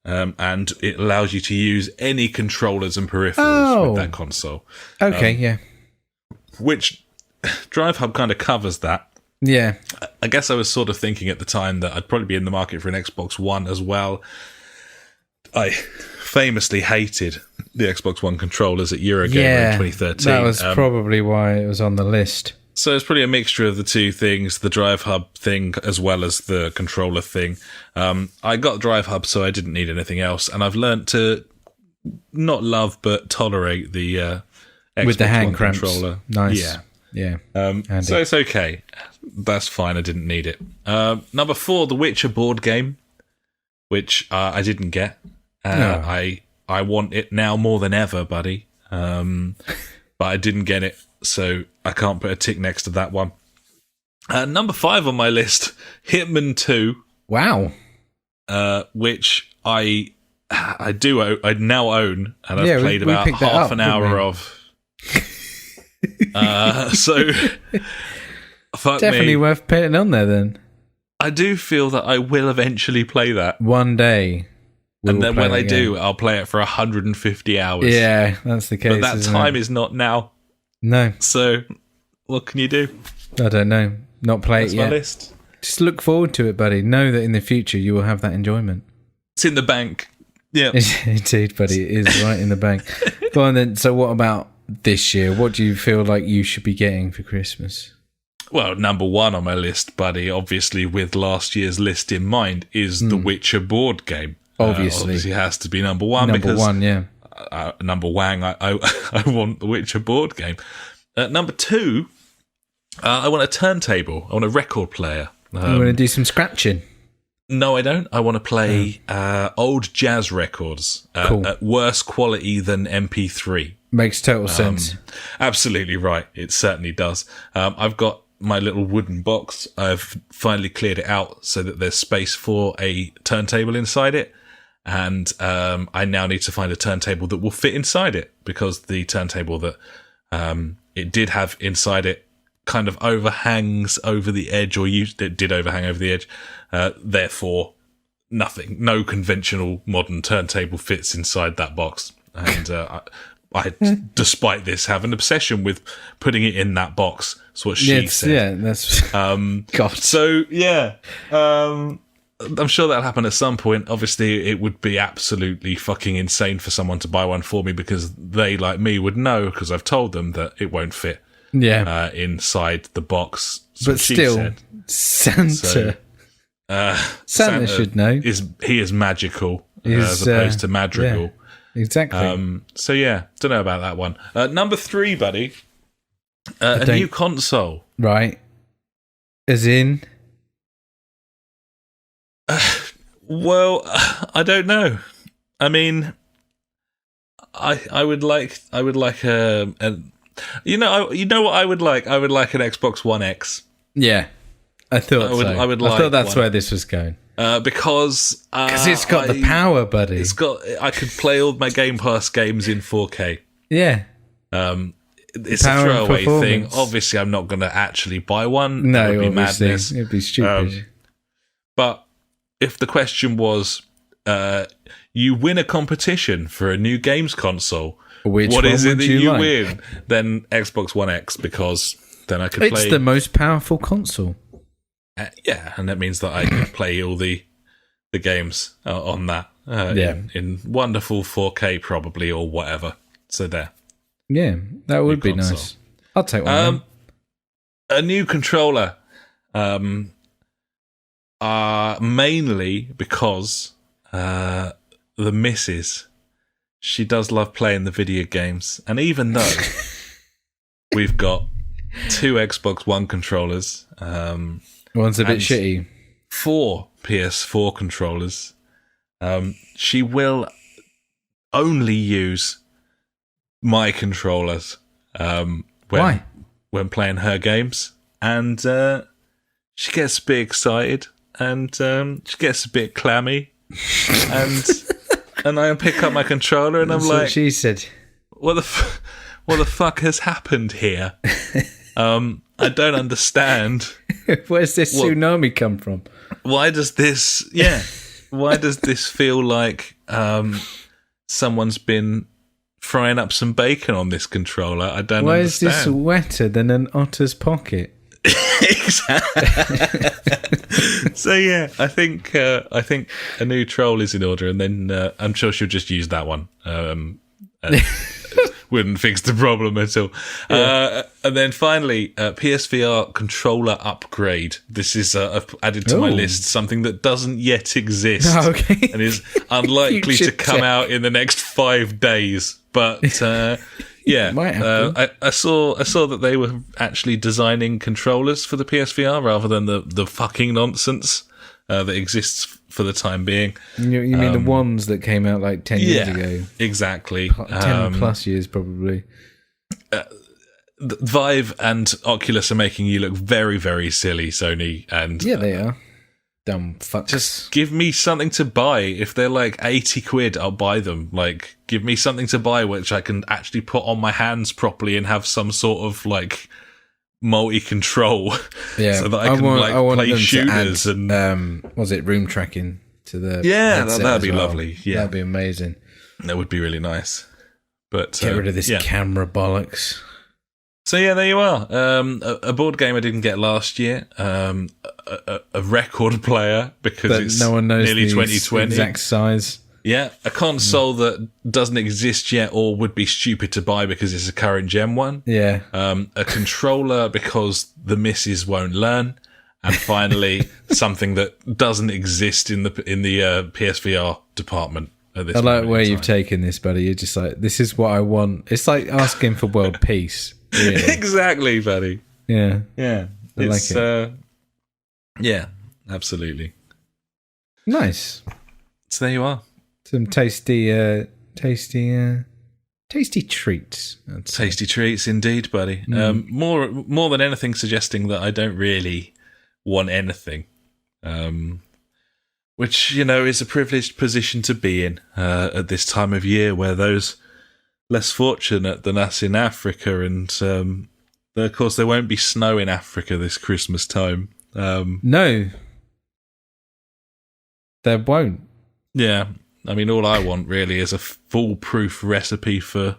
and it allows you to use any controllers and peripherals with that console. Okay, yeah. Which Drive Hub kind of covers that. Yeah. I guess I was sort of thinking at the time that I'd probably be in the market for an Xbox One as well. I famously hated the Xbox One controllers at Eurogamer in 2013. That was probably why it was on the list. So it's probably a mixture of the two things, the Drive Hub thing as well as the controller thing. I got Drive Hub, so I didn't need anything else, and I've learnt to not love but tolerate the Xbox with the hand One cramps. Controller. Nice. Yeah. So it's okay. That's fine. I didn't need it. Number 4, The Witcher board game, which I didn't get. I want it now more than ever, buddy. But I didn't get it, so I can't put a tick next to that one. Number 5 on my list, Hitman 2. Wow. Which I now own, and I've played about half an hour of. So fuck definitely me. worth putting on there then. I do feel that I will eventually play that one day, and then when I do, I'll play it for 150 hours. Yeah, that's the case. But that time is not now. No. So what can you do? I don't know. Not play it yet. That's my list. Just look forward to it, buddy. Know that in the future you will have that enjoyment. It's in the bank. Yeah, indeed, buddy. It is right in the bank. Go on then. So what about this year? What do you feel like you should be getting for Christmas? Well, number 1 on my list, buddy, obviously with last year's list in mind, is the Witcher board game. Obviously has to be number 1 because number 1, yeah. Number Wang, I want the Witcher board game. Number 2, I want a turntable. I want a record player. You want to do some scratching? No, I don't. I want to play old jazz records at worse quality than MP3. Makes total sense. Absolutely right. It certainly does. I've got my little wooden box. I've finally cleared it out so that there's space for a turntable inside it. And I now need to find a turntable that will fit inside it, because the turntable that it did have inside it kind of overhangs over the edge, or it did overhang over the edge. Therefore, no conventional modern turntable fits inside that box. And I, despite this, have an obsession with putting it in that box. That's what she said. Yeah, that's... God. So, yeah. I'm sure that'll happen at some point. Obviously, it would be absolutely fucking insane for someone to buy one for me, because they, like me, would know, because I've told them that it won't fit inside the box. But still, Santa should know. He is magical as opposed to madrigal. Yeah, exactly. So yeah, don't know about that one. Number 3, buddy. A new console. Right. As in? Well, I don't know. I mean, I would like a you know what I would like? I would like an Xbox One X. Yeah, I thought I thought that's where this was going. Because it's got the power, buddy. I could play all my Game Pass games in 4K. Yeah. It's a throwaway thing. Obviously, I'm not going to actually buy one. No, it would be madness. It'd be stupid. But if the question was, you win a competition for a new games console, what is it that you win? Then Xbox One X, because then I could play... It's the most powerful console. Yeah, and that means that I can play all the games on that in wonderful 4K probably, or whatever. So there. Yeah, that would be nice. I'll take one. A new controller. Mainly because the missus, she does love playing the video games, and even though we've got 2 Xbox One controllers, one's a bit shitty, 4 PS4 controllers, she will only use my controllers when playing her games, and she gets a bit excited. And she gets a bit clammy, and I pick up my controller, and I'm That's like, what she said, what the fuck has happened here? I don't understand. Where's this tsunami come from? Why does this feel like someone's been frying up some bacon on this controller? I don't understand. Why is this wetter than an otter's pocket? Exactly. So yeah, I think a new troll is in order, and then I'm sure she'll just use that one wouldn't fix the problem at all. Yeah. And then finally, PSVR controller upgrade. This is I've added to my list something that doesn't yet exist and is unlikely to come out in the next 5 days. But I saw that they were actually designing controllers for the PSVR rather than the fucking nonsense that exists for the time being. You mean the ones that came out like 10 years ago? Exactly. 10 plus years, probably. Vive and Oculus are making you look very, very silly, Sony. And yeah, they are. Dumb fucks. Just give me something to buy. If they're like 80 quid, I'll buy them. Like, give me something to buy which I can actually put on my hands properly and have some sort of like multi-control, so that I can play shooters and was it room tracking to the that'd be lovely. Yeah, that'd be amazing. That would be really nice. But get rid of this camera bollocks. So yeah, there you are. A board game I didn't get last year. A record player because it's no one knows nearly the 2020 exact size. Yeah, a console that doesn't exist yet or would be stupid to buy because it's a current gen one. Yeah. A controller because the missus won't learn. And finally, something that doesn't exist in the PSVR department at this I like where time. you've taken this, buddy. You're just like, this is what I want. It's like asking for world peace. Really. Exactly, buddy. Yeah. Yeah. I like it. Yeah, absolutely. Nice. So there you are. Some tasty treats. Tasty treats indeed, buddy. More than anything suggesting that I don't really want anything. Which, is a privileged position to be in at this time of year where those less fortunate than us in Africa and of course there won't be snow in Africa this Christmas time. No. There won't. Yeah. I mean, all I want really is a foolproof recipe for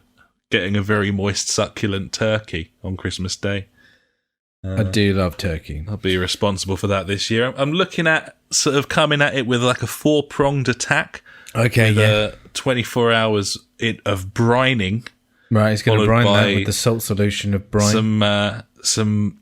getting a very moist, succulent turkey on Christmas Day. I do love turkey. I'll be responsible for that this year. I'm looking at sort of coming at it with like a 4-pronged attack. Okay, with 24 hours of brining. Right, it's going to brine that with the salt solution of brine. Some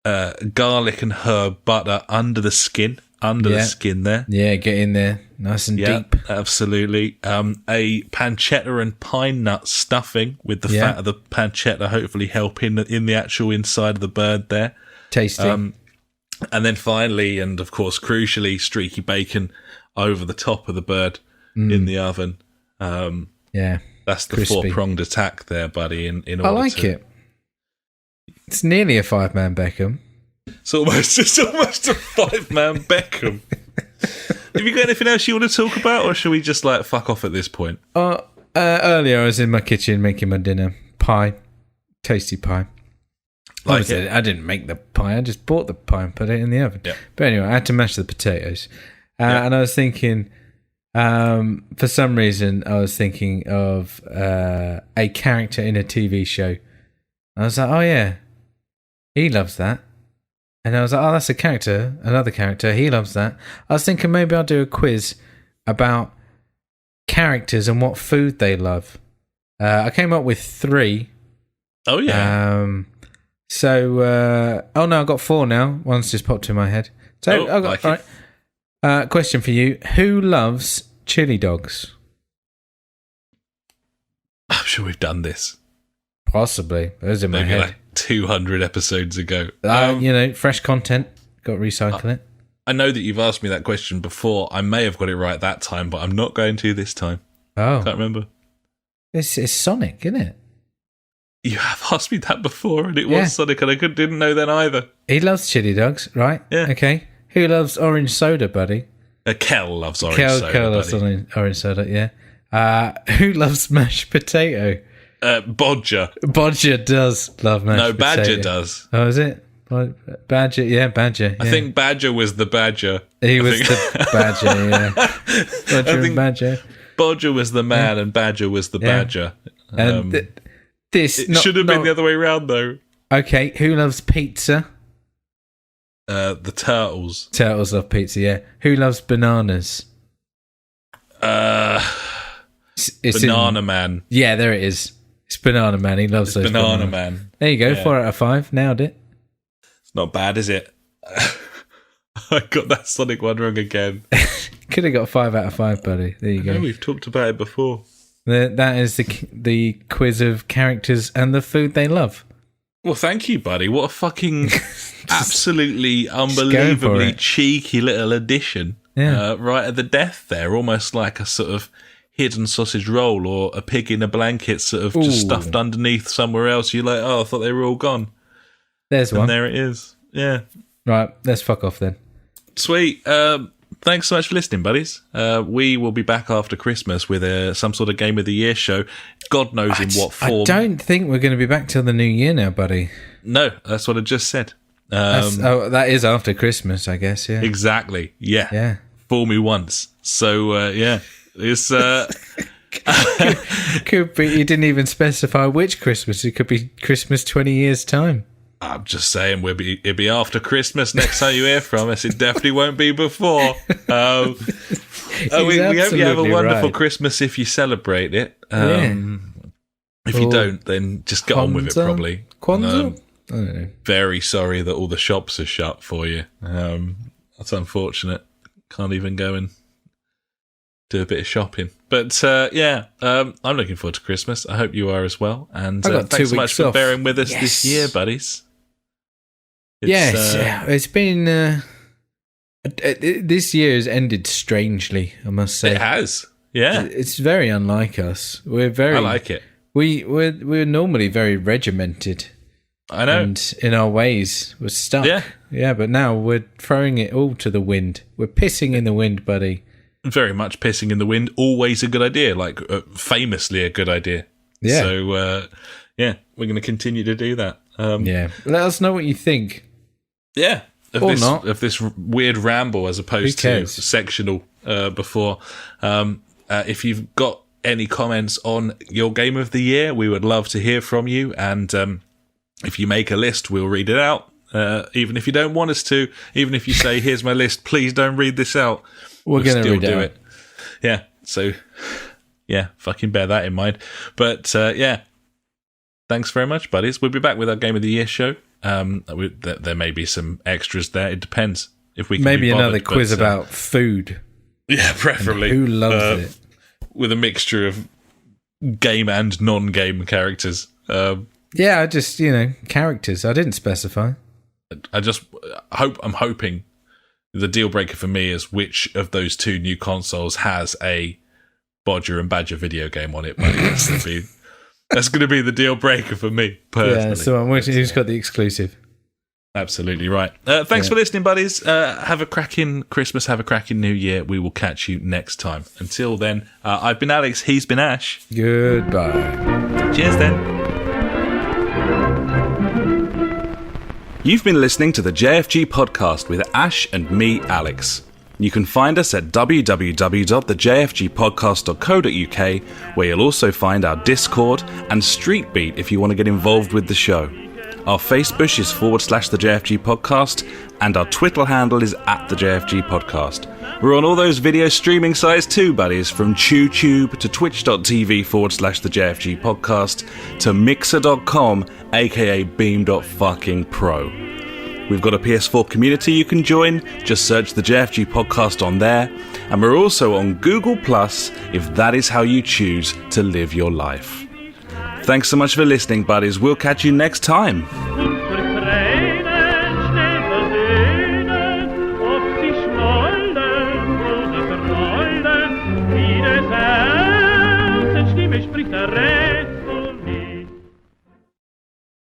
garlic and herb butter under the skin. The skin there. Yeah, get in there. Nice and deep. Absolutely. A pancetta and pine nut stuffing with the fat of the pancetta hopefully helping in the actual inside of the bird there. Tasty. And then finally, and of course crucially, streaky bacon over the top of the bird in the oven. That's the crispy. 4-pronged attack there, buddy. In order I like it. It's nearly a 5-man Beckham. It's almost a 5-man Beckham. Have you got anything else you want to talk about, or should we just like fuck off at this point? Earlier I was in my kitchen making my dinner. Pie. Tasty pie. I didn't make the pie, I just bought the pie and put it in the oven. Yep. But anyway, I had to mash the potatoes. And I was thinking, for some reason, I was thinking of a character in a TV show. I was like, oh yeah, he loves that. And I was like, oh, that's another character, he loves that. I was thinking maybe I'll do a quiz about characters and what food they love. I came up with 3. Oh, yeah. Oh no, I've got 4 now. One's just popped in my head. So, right. Question for you. Who loves chili dogs? I'm sure we've done this. Possibly. It was in my head. Like 200 episodes ago. Fresh content. Got to recycle it. I know that you've asked me that question before. I may have got it right that time, but I'm not going to this time. Oh. Can't remember. It's Sonic, isn't it? You have asked me that before, and it was Sonic, and I didn't know then either. He loves chili dogs, right? Yeah. Okay. Who loves orange soda, buddy? Kel loves orange soda. Kel loves orange soda, yeah. Who loves mashed potato? Bodger. Bodger does love mashed potato. No, Badger does. Oh, is it? Badger, Badger. Yeah. I think Badger was the Badger. He was the Badger, yeah. Bodger and Badger. Bodger was the man and Badger was the Badger. And it should have been the other way around, though. Okay, who loves pizza? The turtles. Turtles love pizza, yeah. Who loves bananas? Banana Man. Yeah, there it is. It's Banana Man. He loves those. Banana Man. There you go. Yeah. 4 out of 5. Nailed it. It's not bad, is it? I got that Sonic one wrong again. Could have got 5 out of 5, buddy. There you go. No, we've talked about it before. That is the quiz of characters and the food they love. Well, thank you, buddy. What a fucking absolutely unbelievably cheeky little addition. Yeah. Right at the death there. Almost like a sort of hidden sausage roll or a pig in a blanket sort of just stuffed underneath somewhere else. You're like, oh, I thought they were all gone. There's one. And there it is. Yeah. Right, let's fuck off then. Sweet. Thanks so much for listening, buddies. We will be back after Christmas with some sort of Game of the Year show. God knows in what form. I don't think we're going to be back till the new year now, buddy. No, that's what I just said. That is after Christmas, I guess, yeah. Exactly, yeah. Yeah. Fool me once. So, yeah. It's... could be. You didn't even specify which Christmas. It could be Christmas 20 years' time. I'm just saying, it'll be after Christmas next time you hear from us. It definitely won't be before. We hope you have a wonderful Christmas if you celebrate it. If you don't, then just get on with it, probably. Kwanzaa? I don't know. Very sorry that all the shops are shut for you. That's unfortunate. Can't even go and do a bit of shopping. But, I'm looking forward to Christmas. I hope you are as well. And thanks so much for bearing with us this year, buddies. It's been... this year has ended strangely, I must say. It has, yeah. It's very unlike us. I like it. We're normally very regimented. I know. And in our ways, we're stuck. Yeah, but now we're throwing it all to the wind. We're pissing in the wind, buddy. Very much pissing in the wind. Always a good idea, like famously a good idea. Yeah. So, we're going to continue to do that. Let us know what you think. Yeah. Of this weird ramble as opposed to sectional before. If you've got any comments on your game of the year, we would love to hear from you. And if you make a list, we'll read it out. Even if you don't want us to, even if you say, here's my list, please don't read this out. We're going to do it. Yeah. So, fucking bear that in mind. But, thanks very much, buddies. We'll be back with our Game of the Year show. There may be some extras there. It depends if we can maybe another quiz about food. Yeah, preferably. And who loves it? With a mixture of game and non-game characters. I just characters. I didn't specify. I'm hoping the deal breaker for me is which of those two new consoles has a Bodger and Badger video game on it. But that's going to be the deal breaker for me, personally. Yeah, so I'm waiting who's got the exclusive. Absolutely right. Thanks for listening, buddies. Have a cracking Christmas. Have a cracking New Year. We will catch you next time. Until then, I've been Alex. He's been Ash. Goodbye. Cheers, then. You've been listening to the JfG Podcast with Ash and me, Alex. You can find us at www.thejfgpodcast.co.uk, where you'll also find our Discord and Street Beat if you want to get involved with the show. Our Facebook is /the JfG Podcast, and our Twitter handle is @the JfG Podcast. We're on all those video streaming sites too, buddies, from TubeTube to twitch.tv /the JfG Podcast to mixer.com, aka beam.fucking-pro. We've got a PS4 community you can join. Just search the JfG Podcast on there. And we're also on Google Plus if that is how you choose to live your life. Thanks so much for listening, buddies. We'll catch you next time.